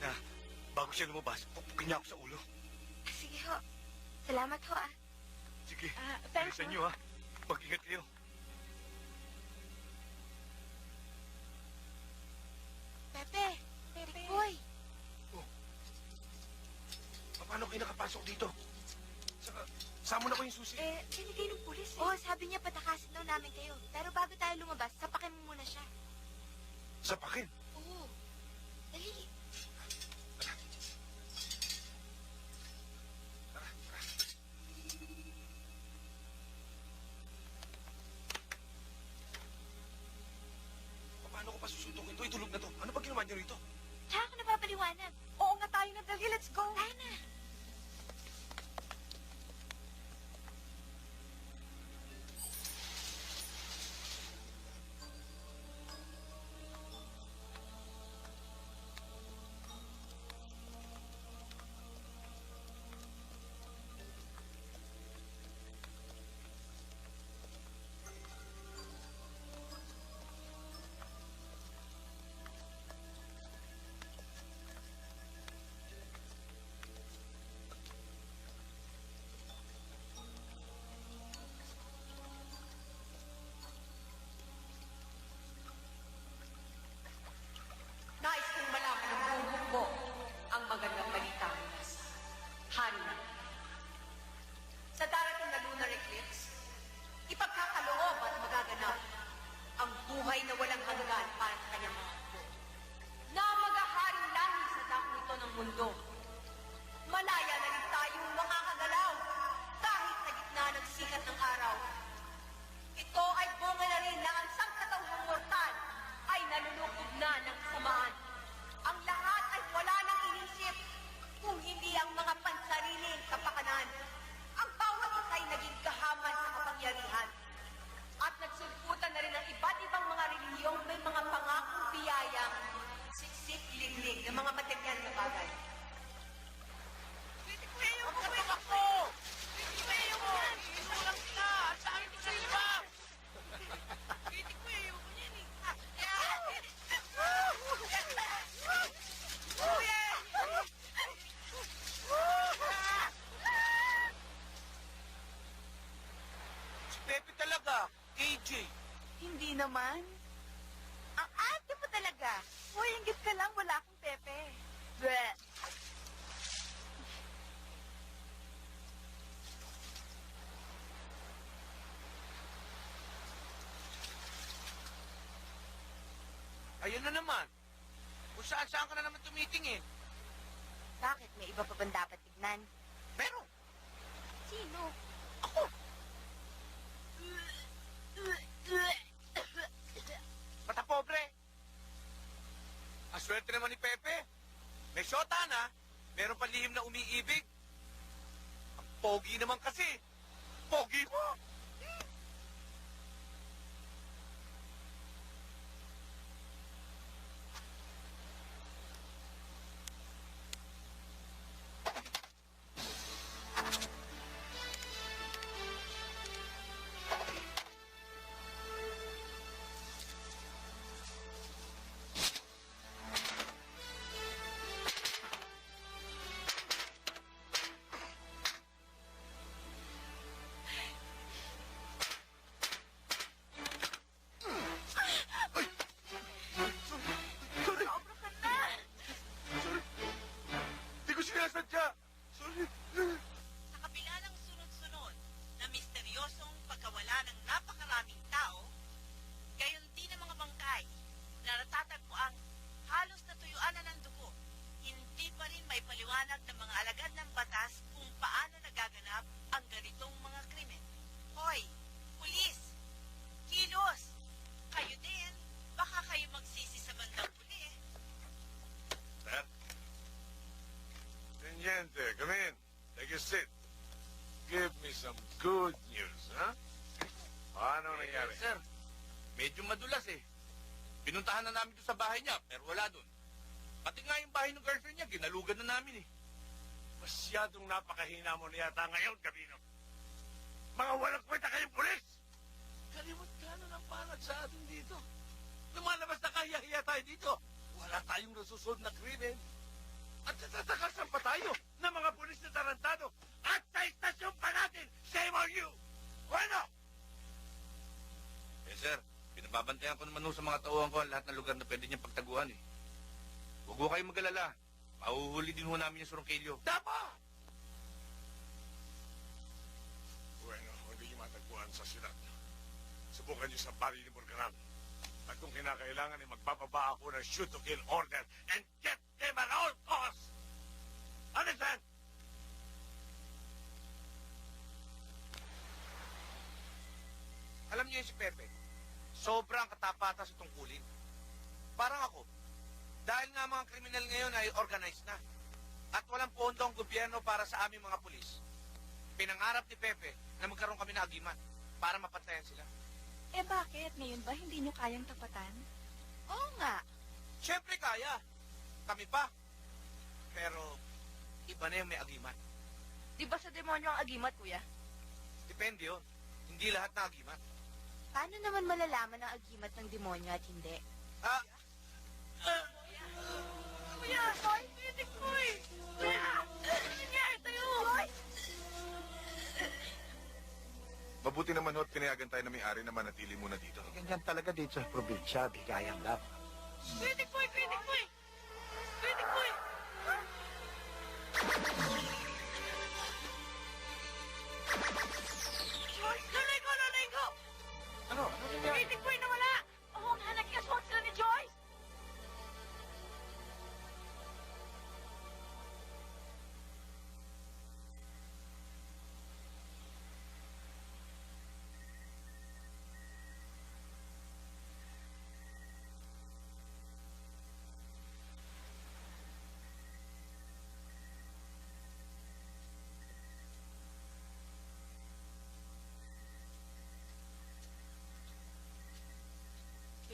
na bago siya lumabas, pupukin niya ako sa ulo. Sige ho. Salamat ho, Sige. Thanks, Bilisan niyo ha. Mag-ingat kayo. Pepe! Boy! Paano kayo nakapasok dito? Saka, sama na ko yung susi. Binigay ng pulis eh. Oo, sabi niya patakasin daw namin kayo. Pero bago tayo lumabas, sapakin mo muna siya. Sapakin? Oo. Dali. Paano ko pa susuntukin to? Itulog na to. Ano ba ginawa niyo rito? Tsaka ako napapaliwanag. Oo nga tayo na, dali. Let's go. Tayo na. Nais kong malaman ng buong hukbo ang magandang balita mula sa hari na. Sa darating na lunar eclipse, ipagkakaloob at magaganap ang buhay na walang hanggan para sa kanyang mga hukbo na maghaharing langit sa dako ito ng mundo. Malaya na rin tayong makakagalaw kahit sa gitna ng sikat ng araw. Ito ay bunga na rin na ang sangkatauhang mortal ay nalulukod na ng kasamaan. Ang lahat ay wala nang inisip kung hindi ang mga pansariling kapakanan. Ang bawat isa ay naging gahaman sa kapangyarihan. At nagsulputan na rin ang iba't ibang mga reliyong may mga pangakong biyayang siksik-liglig ng mga materyal na bagay. Ang katumak ko! Pwede ko yan! Isulang sila! Sa akin ko sa iba! Pwede ko ayoko yan eh! Si Pepe talaga! AJ! Hindi naman. Ang ate mo talaga. Hoy, inggit ka lang. Wala akong Pepe. Bleh. Ayun na naman! Kung saan-saan ka na naman tumiting eh! Bakit? May iba pa bang dapat tignan? Pero, Sino? ako! Bata pobre! Ang swerte naman ni Pepe! May syota na, meron pa lihim na umiibig. Ang pogi naman kasi! Pogi mo! eh. Sir, medyo madulas eh. Pinuntahan na namin doon sa bahay niya, pero wala doon. Pati nga yung bahay ng girlfriend niya, ginalugan na namin eh. Masyadong napakahina mo na yata ngayon, Gabino. Mga walang kwenta kayong pulis! Kalimot ka na ng panag sa atin dito. Lumalabas na kahiya-hiya tayo dito. Wala tayong nasusunod na krimen. At natatakasan pa tayo ng mga pulis na tarantado. At sa istasyon pa natin, shame on you! Bueno! Eh sir, pinababantayan ko naman ho sa mga tauhan ko ang lahat ng lugar na pwede niyang pagtaguan eh. Huwag ho kayong mag-alala. Mahuhuli din ho namin yung surungkilyo. Tama! Bueno, hindi niyo matagpuan sa siyudad. Subukan niyo sa bari ni Burgaran. At kung kinakailangan ay magbababa ako ng shoot-to-kill order And get them at all costs! Understand? Alam niyo yun si Pepe, sobrang katapatan sa tungkulin. Parang ako, dahil nga mga kriminal ngayon ay organized na at walang pondo ang gobyerno para sa aming mga pulis, pinangarap ni Pepe na magkaroon kami ng agiman para mapantayan sila. Eh bakit? Ngayon ba hindi nyo kayang tapatan? Oo nga. Siyempre kaya, kami pa. Pero iba na yung may agiman. Di ba sa demonyo ang agimat, kuya? Depende yun. Hindi lahat na agiman. Paano naman malalaman ang agimat ng demonyo at hindi? Kuya! Boy! Pitik ko eh! Kuya! Ano nangyari tayo? Boy! Mabuti naman ho't pinayagan tayo na may-ari na manatili muna dito. Ganyan talaga dito sa probinsya, bigayang lang. Pitik ko eh! Pitik ko eh! Pitik ko eh! Lalay ko! Lalay ko! Ano? Ano nangyari? Pitik ko eh! Nawala! Oo nga! Nag-assault sila ni Joyce!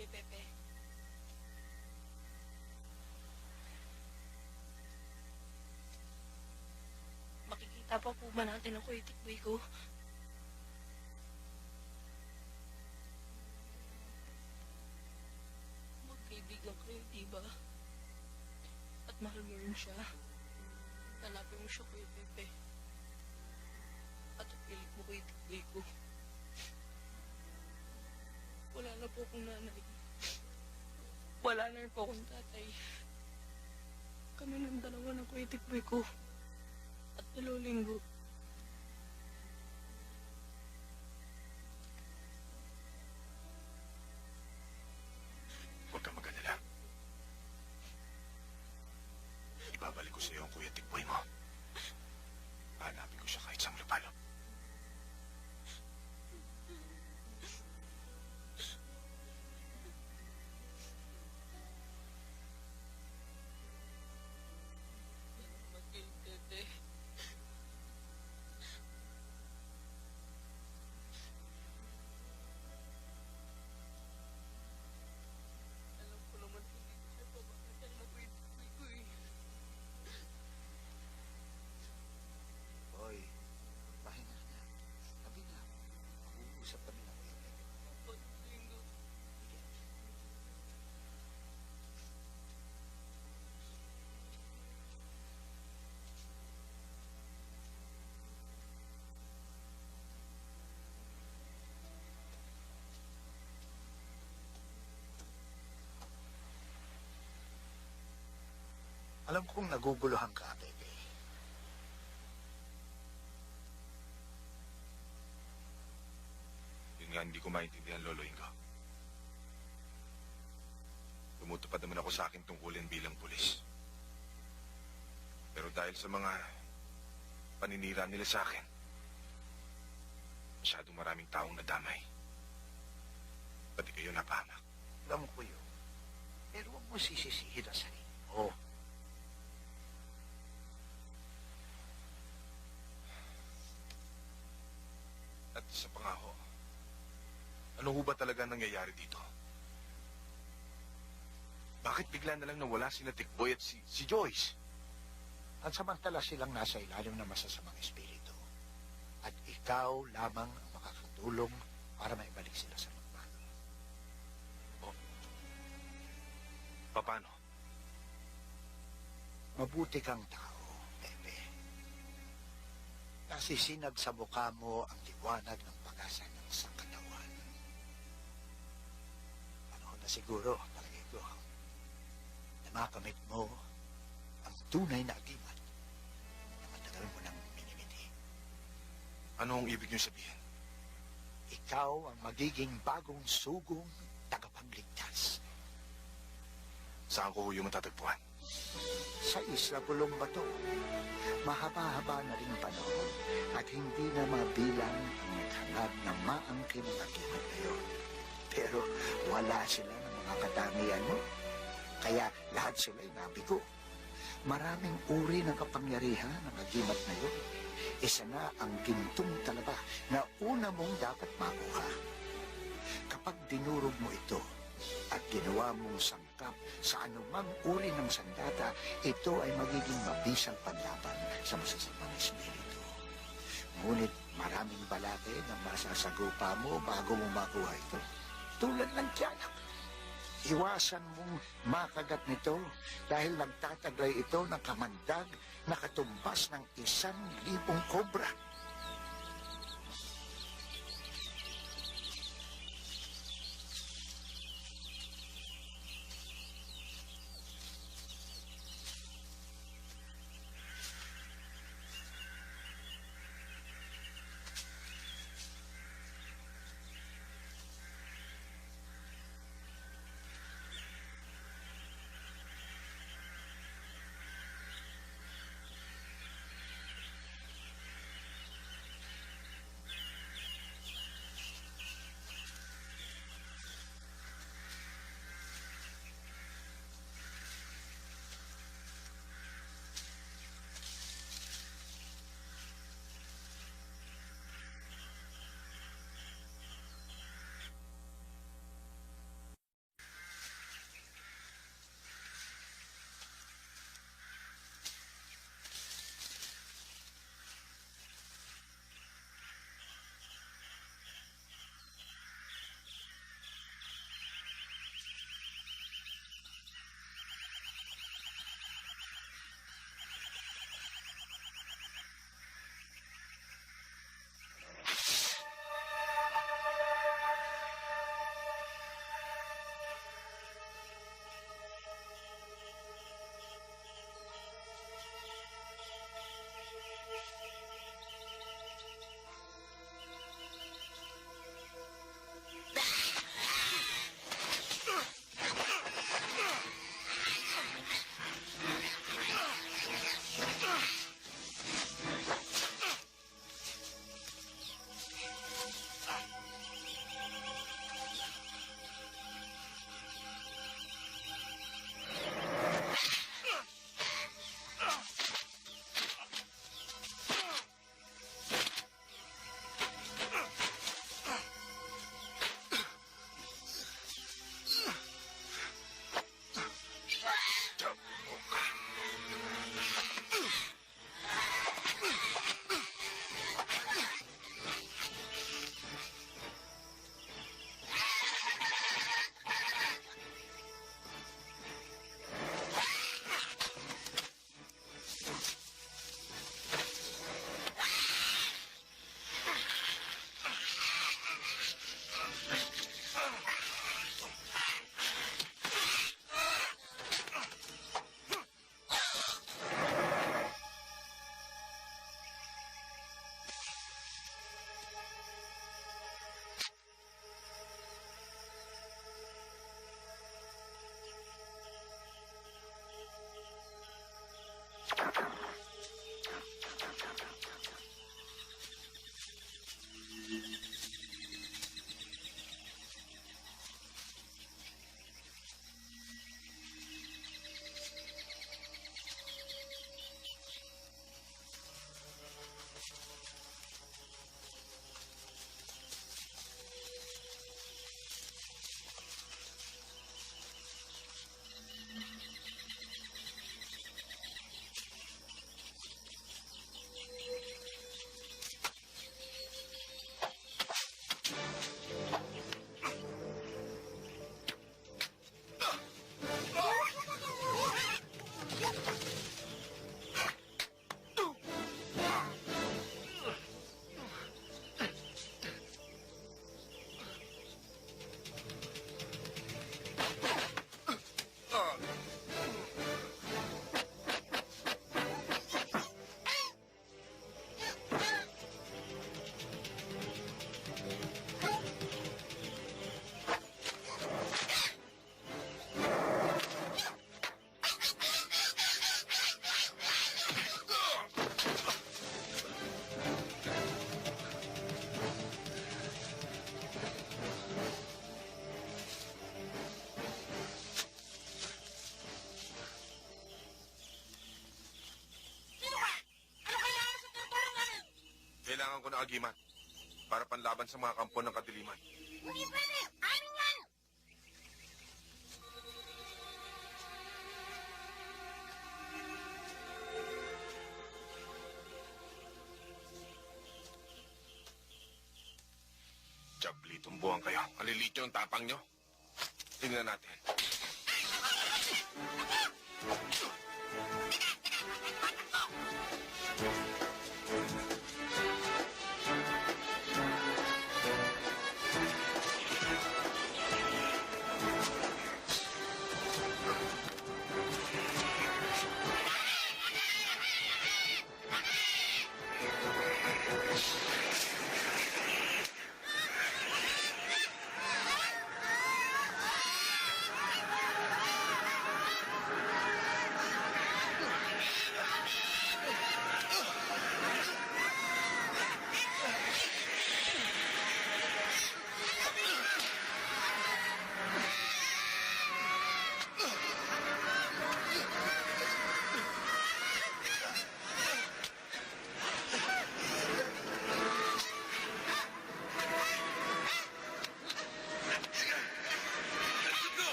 Kay Pepe. Makikita pa po ba natin ako itikboy ko? Magkaibigan kayo, diba? At mahal mo rin siya. Hanapin mo siya, Kuya Pepe. At pilit mo ko itikboy ko. Wala na po akong nanay. Wala na rin po akong tatay. Kami ng dalawa ng Kuya Tikboy ko. At Lolinggo. Huwag kang mag-alala. Ibabalik ko sa iyo ang Kuya Tikboy mo. Hanapin ko siya kahit sa lupalo. Tete. Alam ko naman hindi ko siya pabakatan na Kuya Tikboy ko eh. Hoy, pahinga na. Sabi na, mag-uusap kami na kuya. Opo, Lolinggo. Alam kong naguguluhan ka, Pepe. Yun nga, hindi ko maintindihan, Lolo Ingo. Tumutupad naman ako sa aking tungkulin bilang pulis. Pero dahil sa mga paninira nila sa akin, masyadong maraming taong nadamay. Pati kayo napahamak. Alam ko yun. Pero huwag mo sisisihin ang sarili mo. At isa pa nga ho, ano ho ho ba talaga nangyayari dito? Bakit bigla na lang nawala si Tikboy at si Joyce? At samantala silang nasa ilalim ng masasamang espiritu. At ikaw lamang ang makakatulong para maibalik sila sa magbago. Paano? Mabuti kang tao, Pepe. Nasisinag sa mukha mo ang liwanag ng pag-asa ng isang katawan. Panahon na siguro, palagay ko, na makamit mo ang tunay na agimat na matagal mo nang minimiti. Ano ang ibig niyo sabihin? Ikaw ang magiging bagong sugong tagapagligtas. Saan ko yung matatagpuan? Sa Isla Pulong Bato. Mahaba-haba na rin panahon at hindi na mabilang ang naghanap ng maangkin ng agimat ngayon. Pero wala sila ng mga katangian mo. Kaya lahat sila'y nabigo. Maraming uri ng kapangyarihan ng agimat na yun. Isa na ang gintong talaba na una mong dapat makuha. Kapag dinurog mo ito at ginawa mong sangkap sa anumang uri ng sandata, ito ay magiging mabisang panlaban sa masasamang espiritu. Ngunit maraming balate na masasagupa mo bago mo makuha ito. Tulad ng tiyanak. Iwasan mong makagat nito dahil nagtataglay ito ng kamandag na katumbas ng 1,000 kobra. kailangan ko ng agimat para panlaban sa mga kampo ng kadiliman. Hindi pwede! Amin yan! Chabli, tumbuhan kayo. Malilit yung tapang nyo. Tingnan natin.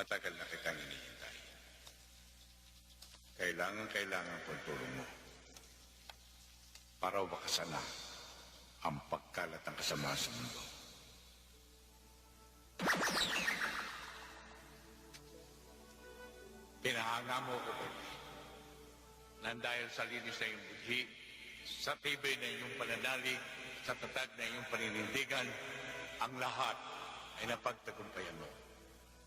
Matagal na kitang hinihintay. Kailangan ko ang tulong mo. Para wakasan na ang pagkalat ng kasamaan sa mundo. Pinahanga mo ko, Pepe. Nang dahil sa linis na iyong budhi, sa tibay na iyong pananalig, sa tatag na iyong paninindigan, ang lahat ay napagtagumpayan mo.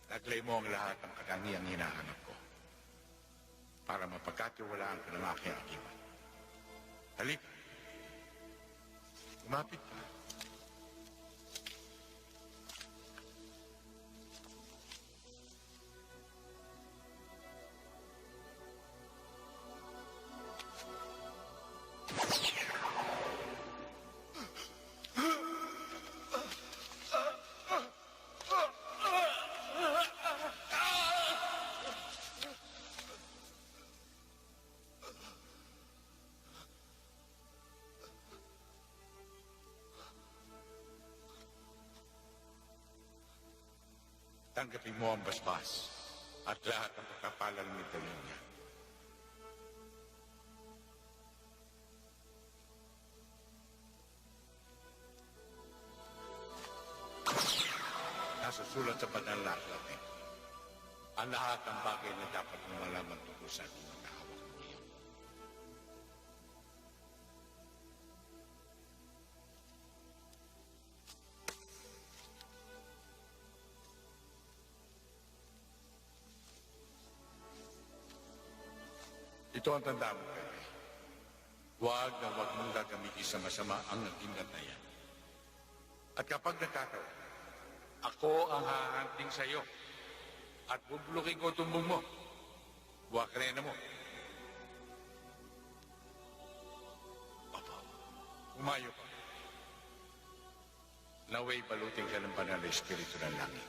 Naglay mo ang lahat ng katangiang hinahanap ko para mapagkatiwalaan ko ng aking akibat. Halika. Lumapit ka. Tanggapin mo ang basbas at lahat ng pagkapalang medalyon niya. Nasusulat sa banal na aklat eh. Ang lahat ng bagay na dapat mong malaman tungkol sa ating nakahawak mo ngayon. Ito ang tanda mo, Pepe. Huwag mong gagamitin sa masama ang naging gatayan. At kapag nakatawa, ako ang hahanting sa iyo at bubulukin ko tumbong mo. Huwag rena mo. Opo, umayo ka. Naway balutin ka ng banal na espiritu ng langit.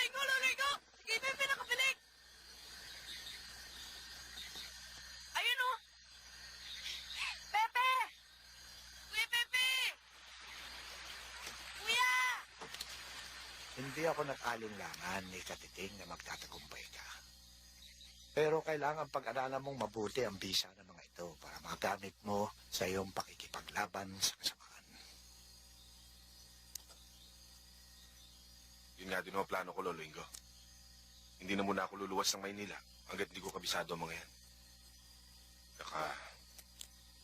Loligo! Sige, Pepe, nakabalik! Ayun o! Pepe! Kuya Pepe! Kuya! Hindi ako nag-alinlangan ni Katiting na magtatagumpay ka. Pero kailangan pag-aralan mong mabuti ang bisa ng mga ito para magamit mo sa iyong pakikipaglaban sa kasamaan. Yun nga din ang plano ko, Lolo Ingo. Hindi na muna ako luluwas ng Maynila hanggat hindi ko kabisado ang mga yan. Saka,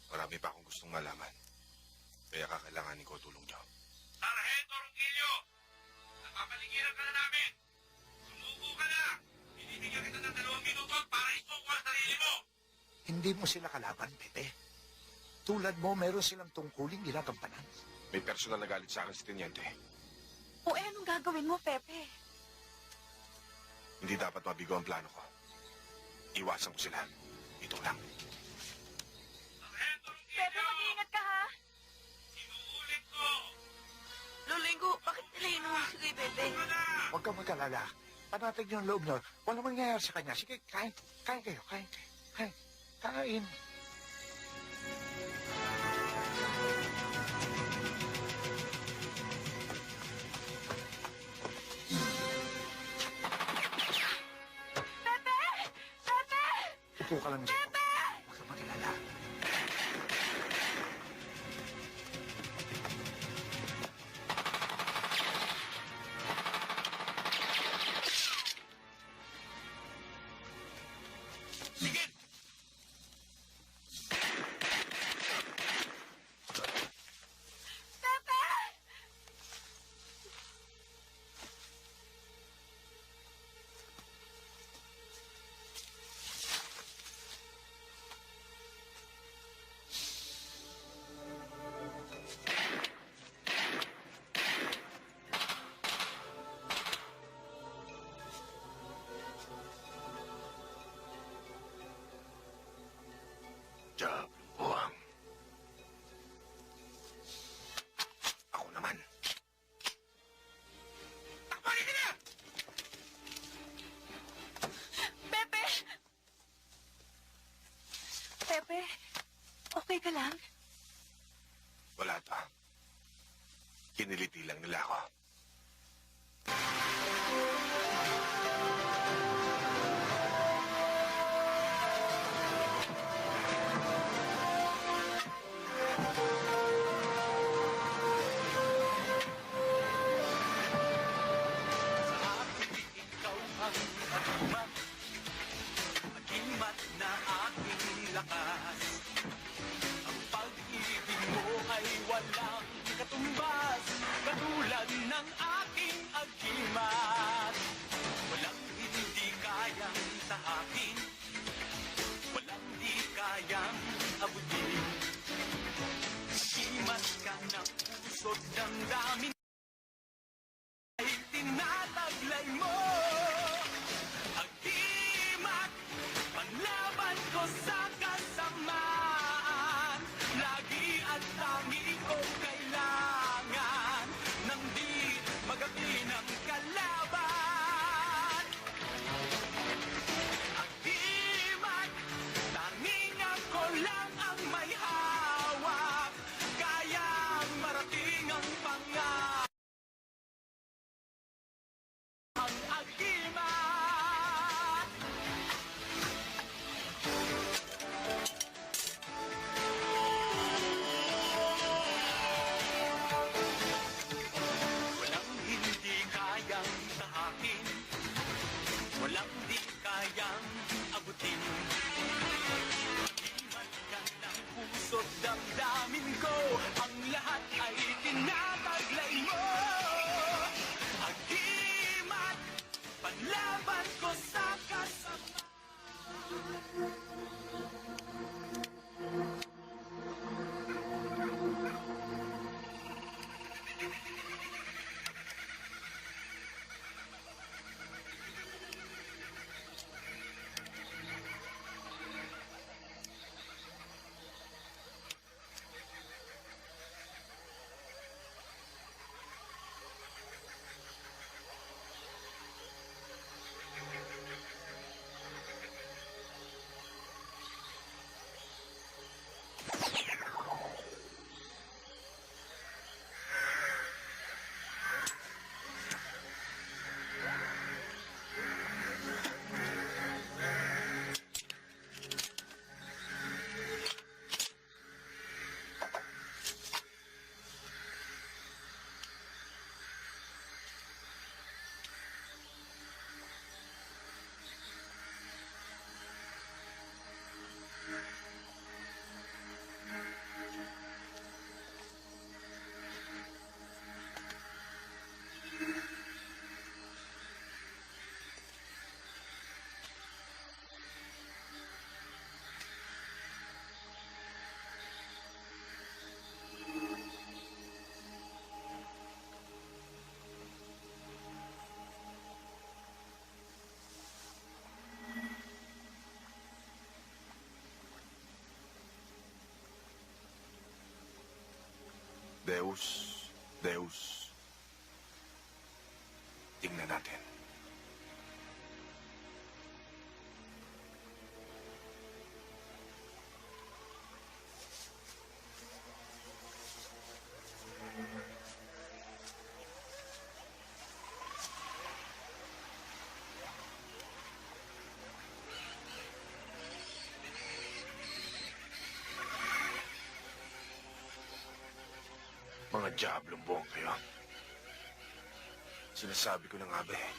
marami pa akong gustong malaman. Kaya kakailanganin ko tulong niyo. Sargento Ronquillo! Napapaligiran ka na namin! Sumuko ka na! Binibigyan kita ng 2 minuto para isuko ang sarili mo! Hindi mo sila kalaban, Pepe. Tulad mo, meron silang tungkuling ginagampanan. May personal na galit sa akin si Teniente. O anong gagawin mo, Pepe? Hindi dapat mabigo ang plano ko. Iwasan ko sila. Ito lang. Pepe, mag-iingat ka, ha? Sinuulit ko! Loligo, bakit nila inuwi si kay Pepe? Huwag kang mag-alala. Panatag niyo ang loob niyo. Walang mangyayari sa kanya. Sige, kain. Kain kayo. Kain. Kain. Kain. Pepe! Pepe! Upo ka lang dyan. Huwag kang mag-alala. Sige! Pepe! Pepe, okay ka lang? Wala ta. Kiniliti lang nila ako. Agimat na aking lakas. Ang pag-ibig mo ay walang katumbas, katulad ng aking agimat. Walang hindi kayang tahakin, walang di kayang abutin. Agimat ka ng puso't damdamin ay tinataglay mo. Agimat, panlaban ko sa kasamaan. Lagi at tangi kong kailangan nang di magabi ng kalaban. Agimat, tanging ako lang ang may hawak, kayang marating ang pangarap. Ang agimat. Walang hindi kayang tahakin, walang di kayang abutin. Agimat ka ng puso't damdamin ko, ang lahat ay tinataglay mo. Agimat, panlaban ko sa kasama. Deus, Deus. Tingnan natin. Mga diablong buong kayo. Sinasabi ko na nga ba eh.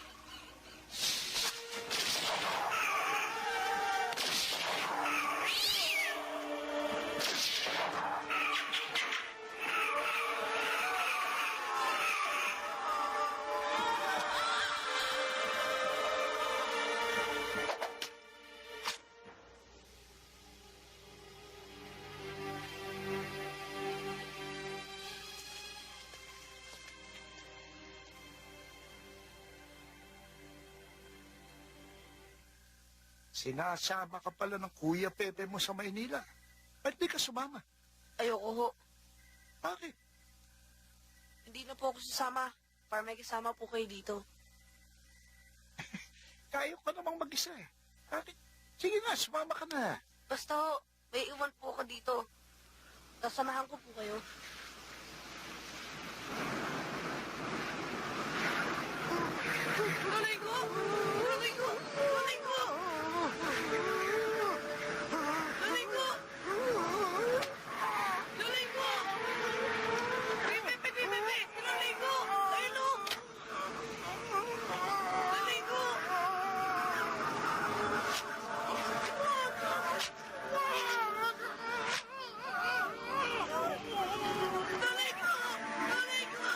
Sinasama ka pala ng Kuya Pepe mo sa Maynila. Ba't di ka sumama? Ayoko ho. Bakit? Hindi na po ako sasama para may kasama po kayo dito. Kaya ka namang mag-isa eh. Bakit? Sige nga, sumama ka na. Basta ho, may Sasamahan ko po kayo. Nanay ko! Nanay ko! Nanay ko! Nanay ko! Nanay ko! Pepe! Nanay ko! Ayun o! Nanay ko! Nanay ko! Nanay ko!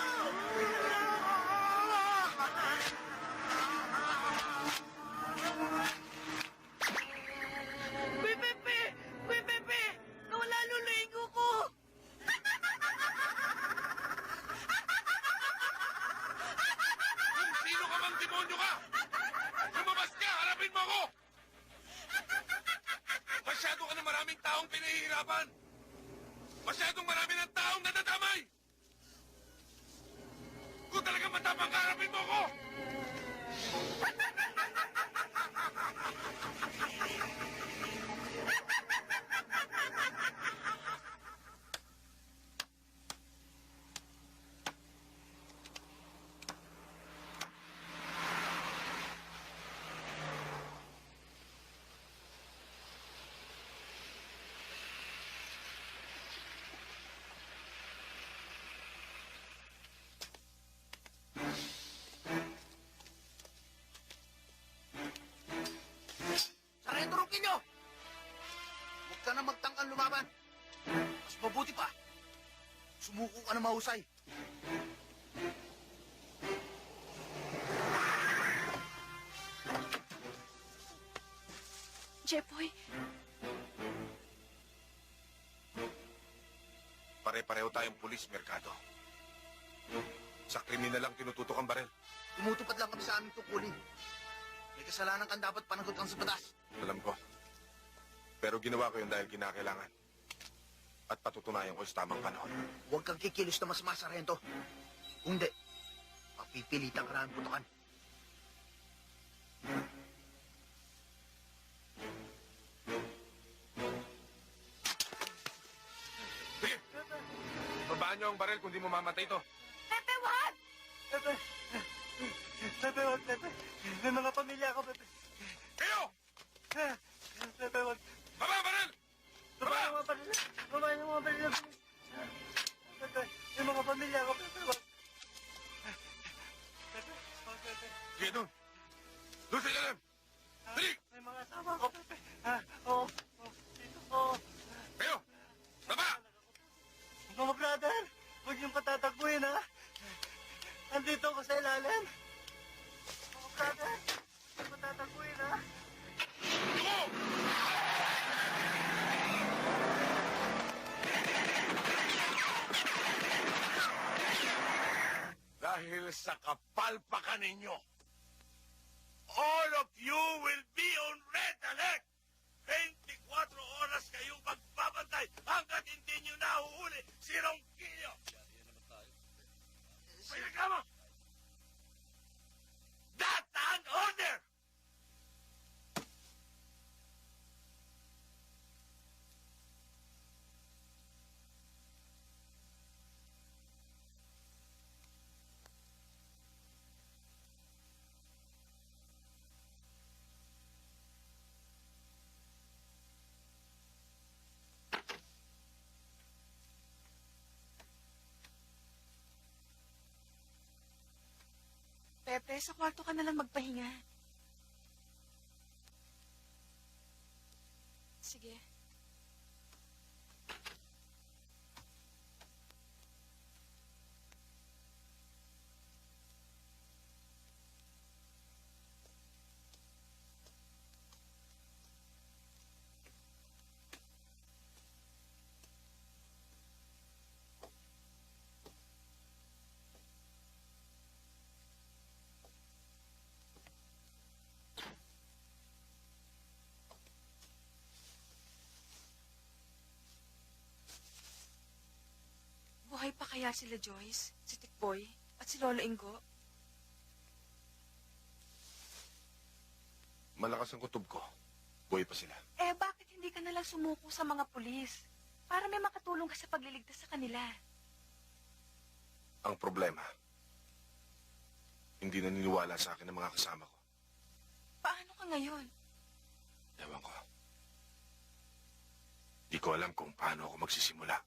Kuya Pepe! Kuya Pepe! Nawala lulago ko! Kung sino ka mang demonyo ka! Lumabas ka! Harapin mo ako! Masyado ka na maraming taong pinahihirapan! Masyadong marami ng taong nadadamay! Kung talagang matapang ka, harapin mo ako! Sarento rin ninyo! Huwag ka na magtangkang lumaban. Mas mabuti pa, sumuko ka na mahusay. Jepoy, Pare-pareho tayong pulis, Merkado. Sa kriminal lang tinututok ang barel. Tumutupad lang kami sa aming tungkulin. May kasalanan kang dapat panagot kang sa batas. Alam ko. Pero ginawa ko yun dahil kinakailangan. At patutunayan ko sa tamang panahon. Huwag kang kikilos na masama, Sargento. Kung di, papipilitan ka namin putukan. Sige! Babaan niyo ang barel kung di mo mamatay ito. Pepe, wag! Pepe! Pepe, wag, Pepe. May mga pamilya ako, Pepe. Kayo! Pepe, wag. Baba ang barel! Baba yung mga pamilya. Baba yung mga pamilya. Pepe, may mga pamilya ako, Pepe, wag. Pepe, wag, Pepe. Sige, doon. Doon sa ilalim. Dali! May mga asawa ako, Pepe. Oo. Dito, oo. Kayo! Baba! Mga brother, huwag niyong patatagpuin, ha? Andito ako sa ilalim. Mga brother, huwag niyong patatagpuin, ha? Dahil sa kapalpakan ninyo, all of you will be on red alert! 24 oras kayong magbabantay hanggat hindi nyo nahuhuli si Ronquillo! May reklamo! That's an order! Pepe, sa kwarto ka na lang magpahinga. Sige. Buhay pa kaya sila Joyce, si Tikboy, at si Lolo Ingo? Malakas ang kutob ko. Buhay pa sila. Eh, bakit hindi ka nalang sumuko sa mga pulis? Para may makatulong ka sa pagliligtas sa kanila. Ang problema, hindi naniniwala sa akin ang mga kasama ko. Paano ka ngayon? Ewan ko. Di ko alam kung paano ako magsisimula.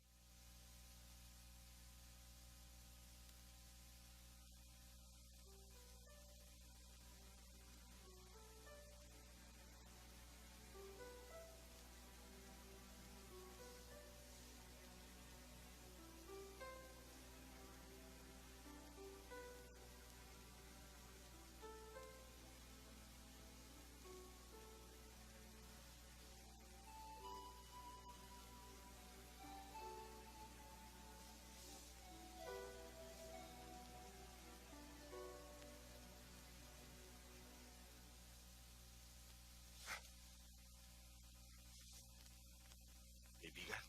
Kaibigan,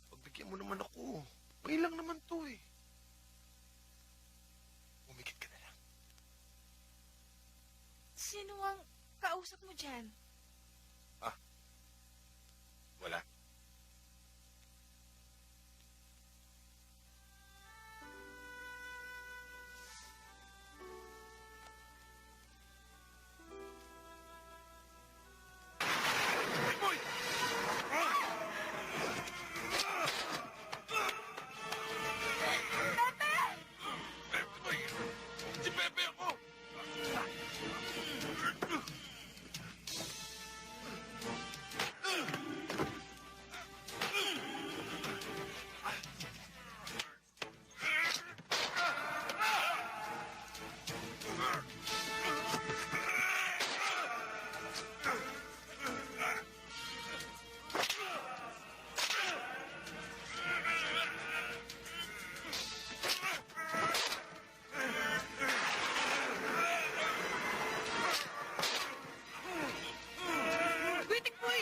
pagbigyan mo naman ako. May lang naman to eh. Umikit ka na lang. Sino ang kausap mo dyan? Wala. Si Pepe ako! Witik boy!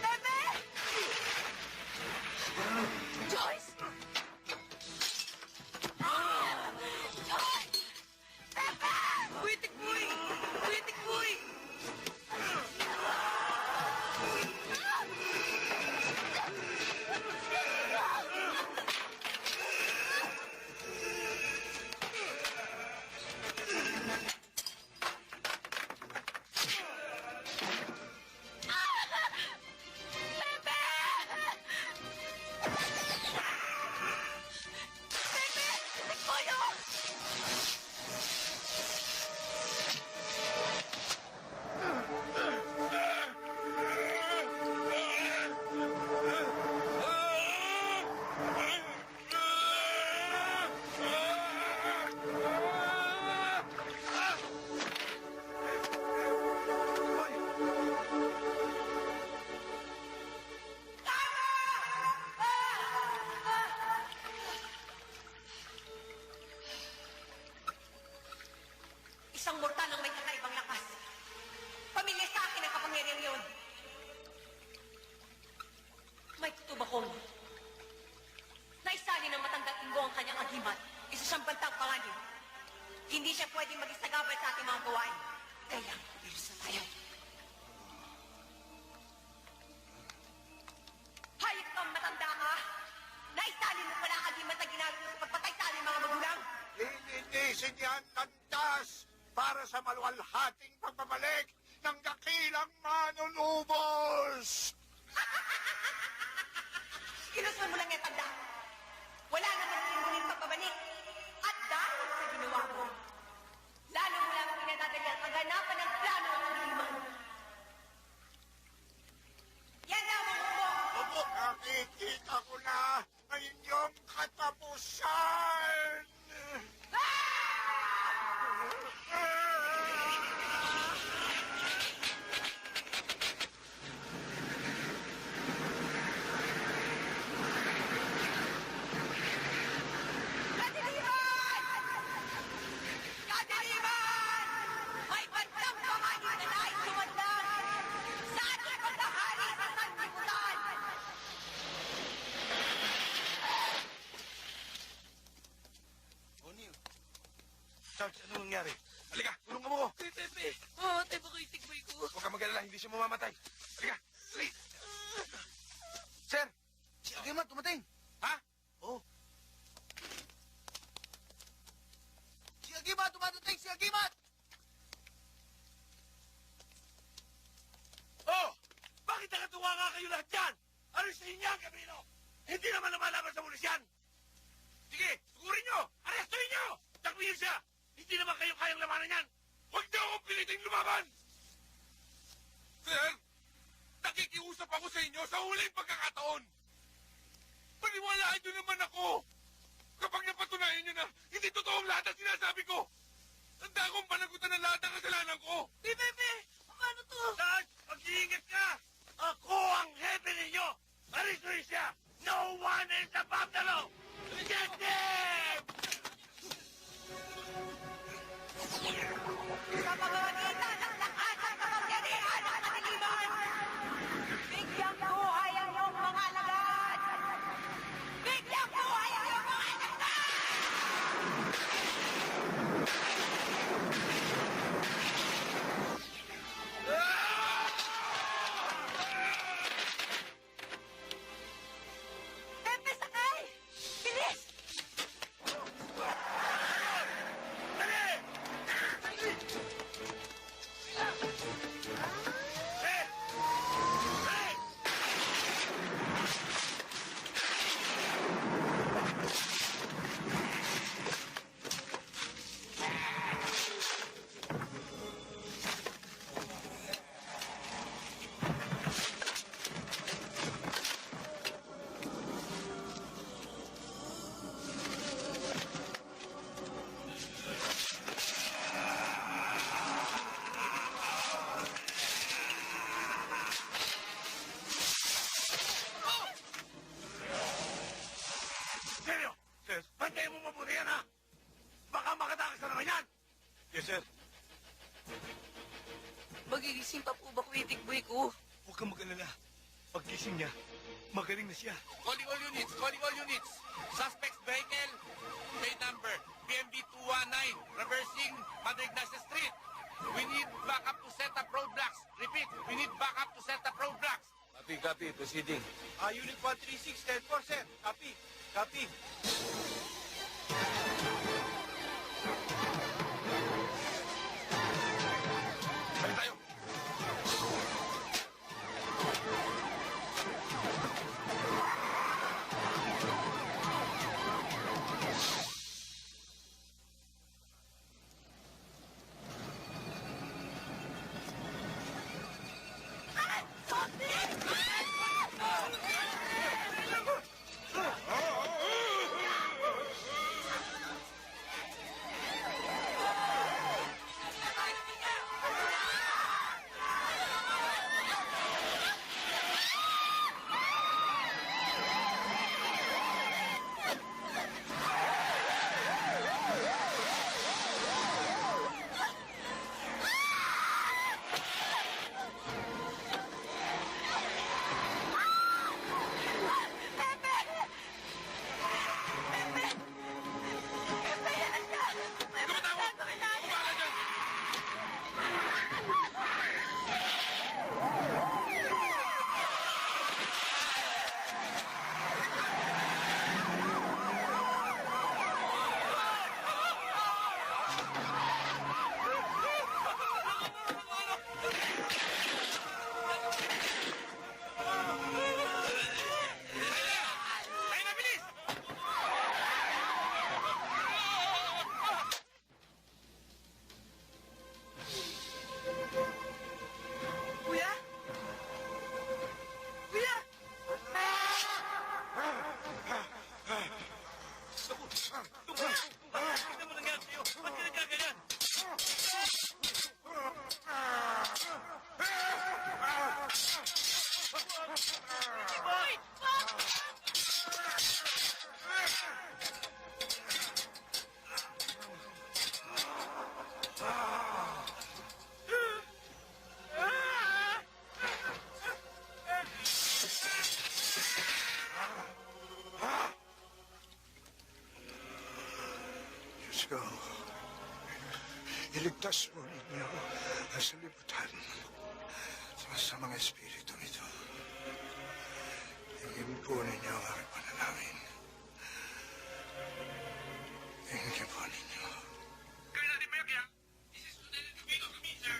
Bebe! Joyce! Joyce! Bebe! Witik boy! Witik boy! Isang mortal ang may kakaibang lakas. Pamilya sa akin ang kapangyarihan yun. May tutuba kong naisali ng matandang inggo ang kanyang agimat. Isa siyang bantang panganib. Hindi siya pwedeng maging sagabal sa ating mga gawain. Kailangan kumilos na tayo. Hayop kang matanda ka! Naisali mo pala ang agimat na ginagawa mo sa pagpatay sa aming mga magulang! Lilinisin yan ng tas para sa maluwalhating pagbabalik ng dakilang manunubos! Kinusman mo lang yan, tanda. Wala naman pinunin pagbabalik. At dahil sa ginawa mo, lalo mo lang pinadadali ang kaganapan ng plano ng kagliman. Yan daw ang mo! Opo, nakikita ko na ang inyong katapusan! Pwede na Ano nangyari? Halika, tulungan mo ko. Pepe, mamatay ba kay Tikboy ko? Huwag kang mag-alala, hindi siya mamamatay. Halika, dali. Sir, si Agimat dumating. Ha? Oo. Si Agimat dumadating, si Agimat! Oh! Bakit nakatuwa nga kayo lahat dyan? Ano sa inyo ang Camino? Hindi naman lumalaban sa pulis yan! Sige, sugurin nyo! Arestuin nyo! Takbo niyo siya! Hindi naman kayo kayang lamanan yan! Huwag niyo akong piliting lumaban! Sir, nakikiusap ako sa inyo sa huling pagkakataon. Paniwalaan niyo naman ako. Kapag napatunayan niyo na hindi totoong lahat ang sinasabi ko, handa akong panagutan ng lahat ng kasalanan ko. Pepe, paano to? Sarge, mag-iingat ka! Ako ang hepe ninyo! Arestuin siya! No one is above the law! Reject him! Sa pamamagitan ng lakas at kapangyarihan ng kadiliman, bigyang buhay ang iyong mga alagad! Bigyang buhay ang iyong mga alagad! Pepe, sakay! Bilis! Seryo! Sir, bantayan mo mabuti yan, ha? Baka makatakas na naman yan! Yes, sir. Magigising pa po ba Kuya Tikboy ko? Huwag kang mag-alala. Pagkising niya, magaling na siya. Calling all units, calling all units. Suspect's vehicle, plate number, BMB 219, reversing Padre Ignacio Street. We need backup to set up roadblocks. Repeat, we need backup to set up roadblocks. Copy, proceeding. Unit 136, 10-4, sir. Copy. Copy. Balik tayo. Diyos ko. Iligtas mo ninyo sa libutan sa mga espiritu nito. Hingin po ninyo ang aking panalangin. Hingin po ninyo. Colonel de Mercia, this is Lieutenant Camilo Camille, sir.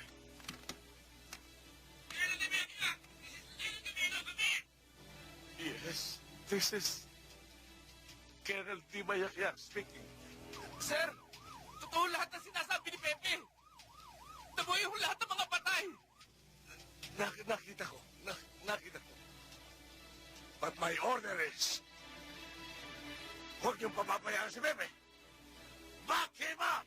Colonel de Mercia, this is Lieutenant Camilo Camille. Yes, this is Colonel Di Mayakyang speaking. Sir, totoo lahat ng sinasabi ni Pepe. Nabuhay yung lahat ng mga patay. Nakita ko. Nakita ko. But my order is, huwag niyong papabayaan si Pepe. Back him up!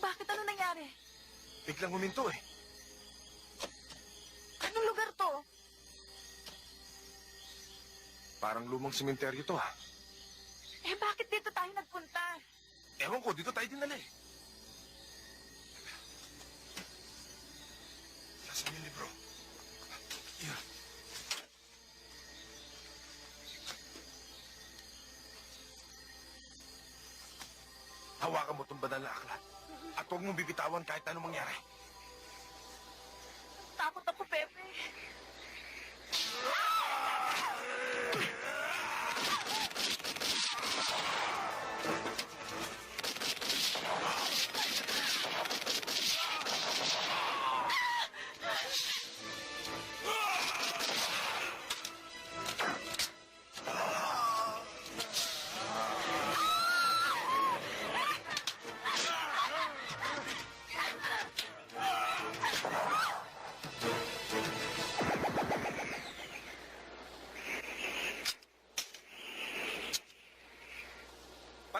Bakit? Ano nangyari? Biglang huminto eh. Anong lugar to? Parang lumang sementeryo to ha. Eh, bakit dito tayo nagpunta? Ewan ko, dito tayo dinala eh. Nasaan yung libro? Yan. Hawakan mo itong banal na aklat. At huwag mong bibitawan kahit anong mangyari. Takot ako, Pepe.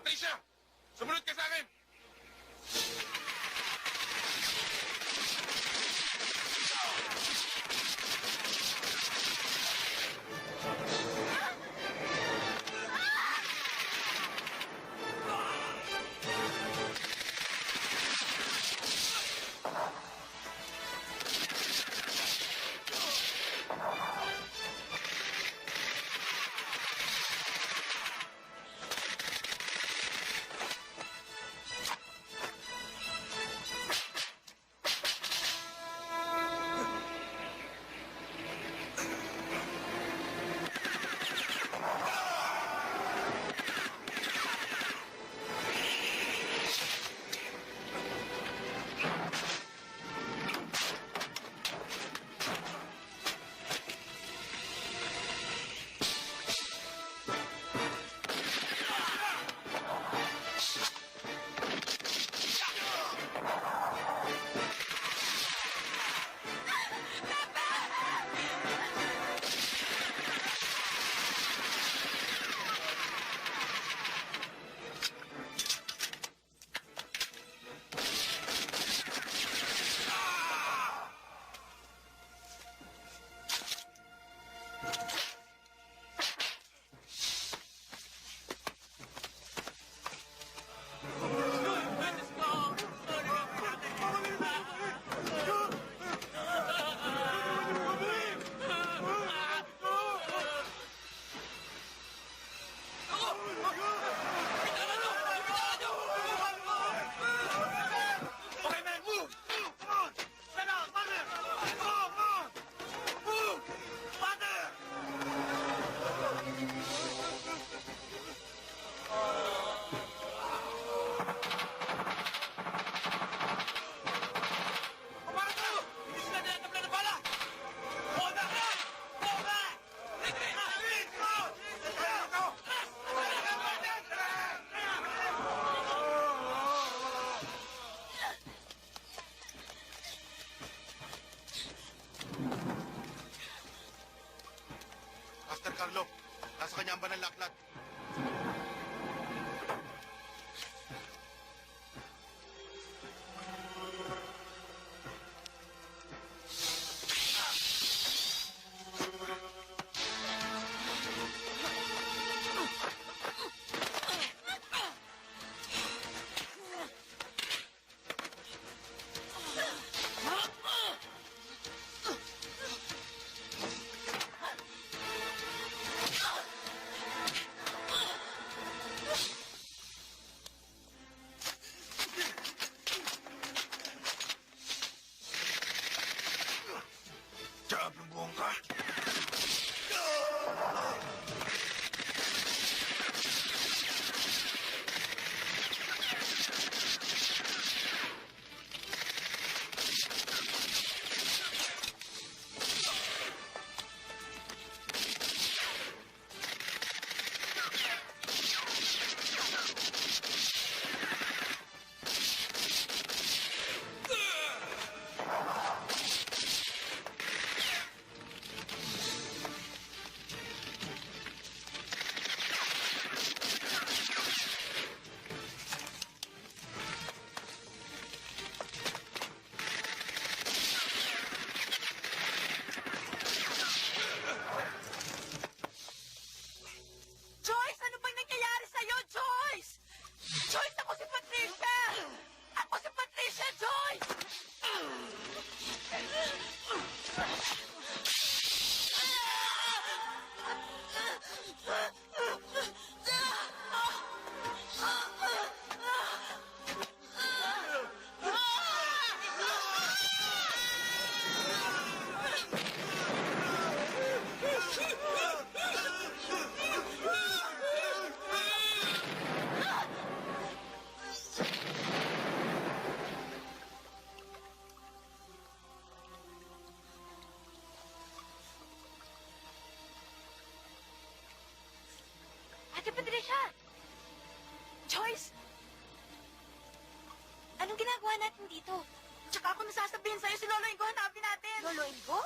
Patricia! Sumunod ka sa akin! Master Carlo, nasa kanya ang banal na aklat. Diablong buong ka! Joyce, ano bang nangyayari sa'yo, Joyce? Joyce, ako si Patricia! Ako si Patricia, Joyce! Ate Patricia! Joyce! Anong ginagawa natin dito? Tsaka ako nasasabihin sa'yo si Lolo Ingo, hanapin natin! Lolo Ingo?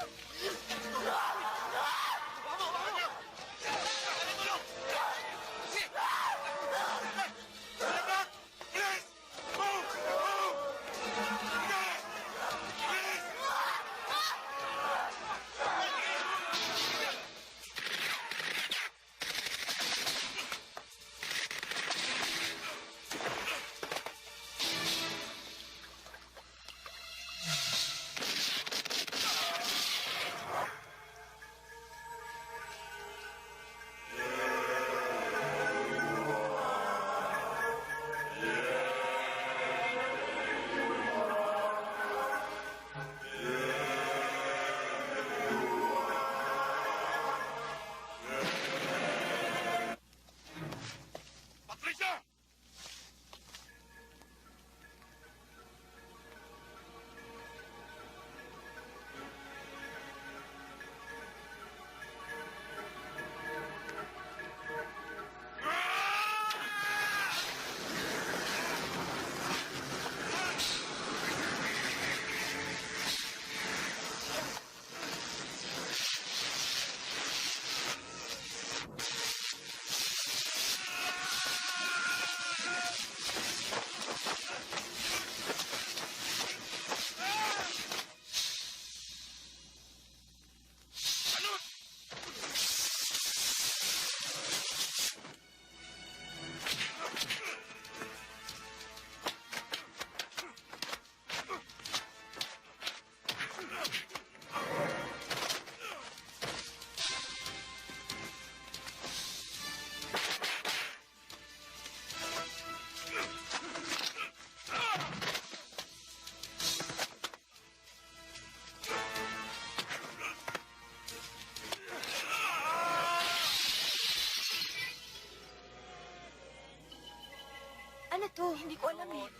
Ano to? Hindi ko alam eh.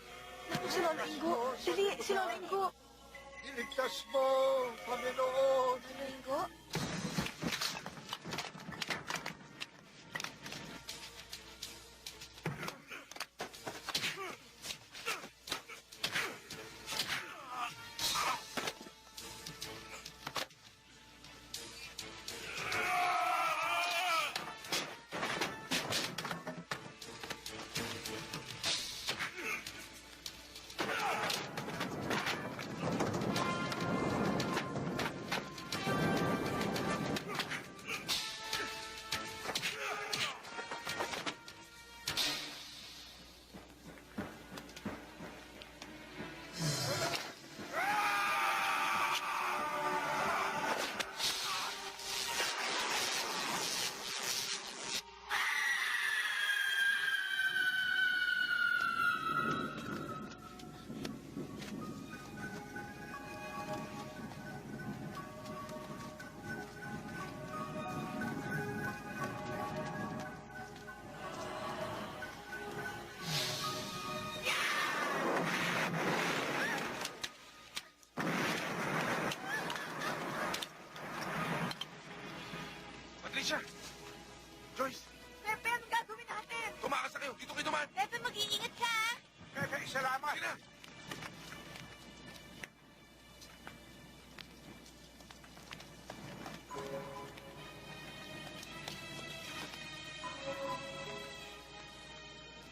Naku, si Lola Ingo. Dali, si Lola Ingo. Iligtas mo, Panginoon. Lola Ingo? Patricia! Joyce! Pepe, ano gagawin natin? Tumakas na kayo! Dito kayo dumaan! Pepe, mag-iingat ka, ha? Pepe, salamat. Sige na!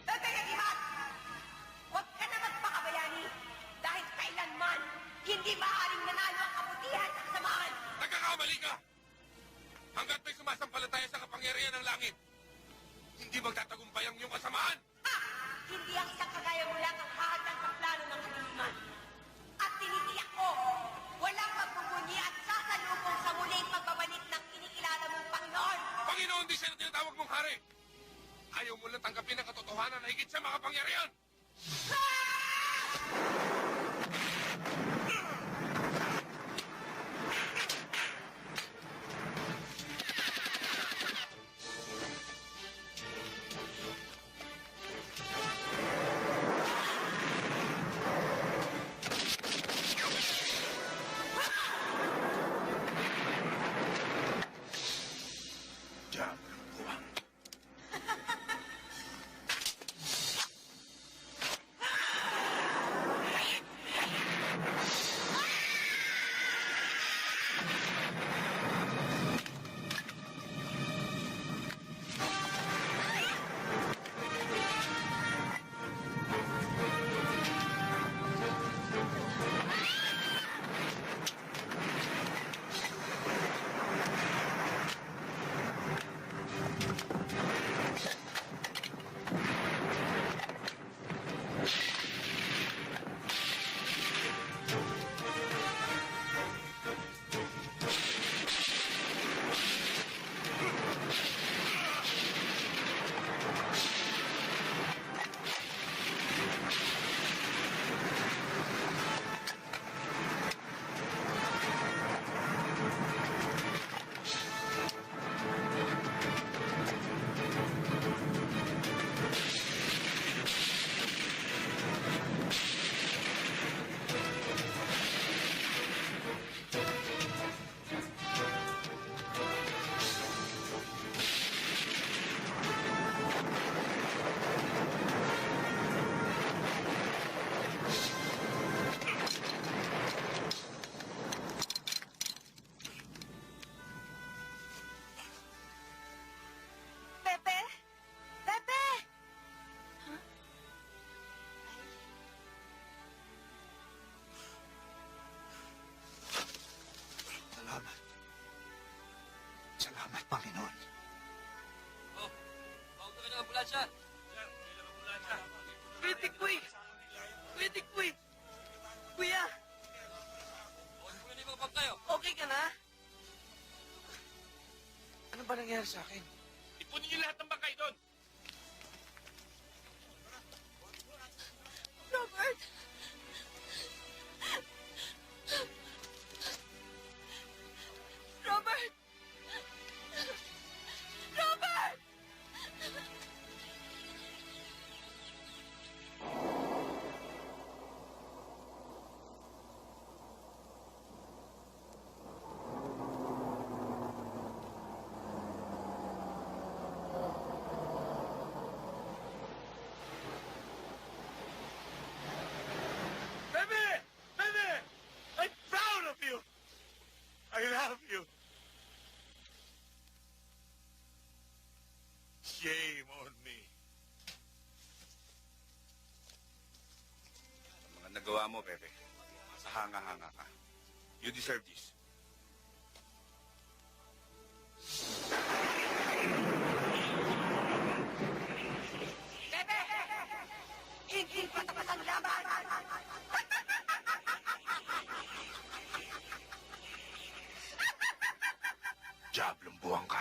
Pepe Ihat! Huwag ka na magpakabayani dahil kailanman hindi maaaring manalo ang kabutihan sa kasamaan. Nagkakamali ka! Hanggat may sumasampalataya sa kapangyarihan ng langit, hindi magtatagumpay ang iyong kasamaan! Hindi ang isang kagaya mo lang ang hahatang sa plano ng kadiliman. At tinitiyak ko, walang magbubunyi at sasalubong sa muling pagbabalik ng kinikilala mong Panginoon. Panginoon, di siya na tinatawag mong hari! Ayaw mo lang tanggapin ang katotohanan na higit sa makapangyarihan! siya. Pwede ko eh. Pwede ko eh. Kuya! Okay ka na? Ano ba nangyari sa akin? Ipunin niyo lahat ng bangkay doon! Robert! Robert! Robert! Baby! Baby! I'm proud of you! I love you! Shame on me. Ang mga nagawa mo, Pepe, sa hanga-hanga ka. You deserve this. Bebe! Hindi patapos ang laban! Diablong buwang ka.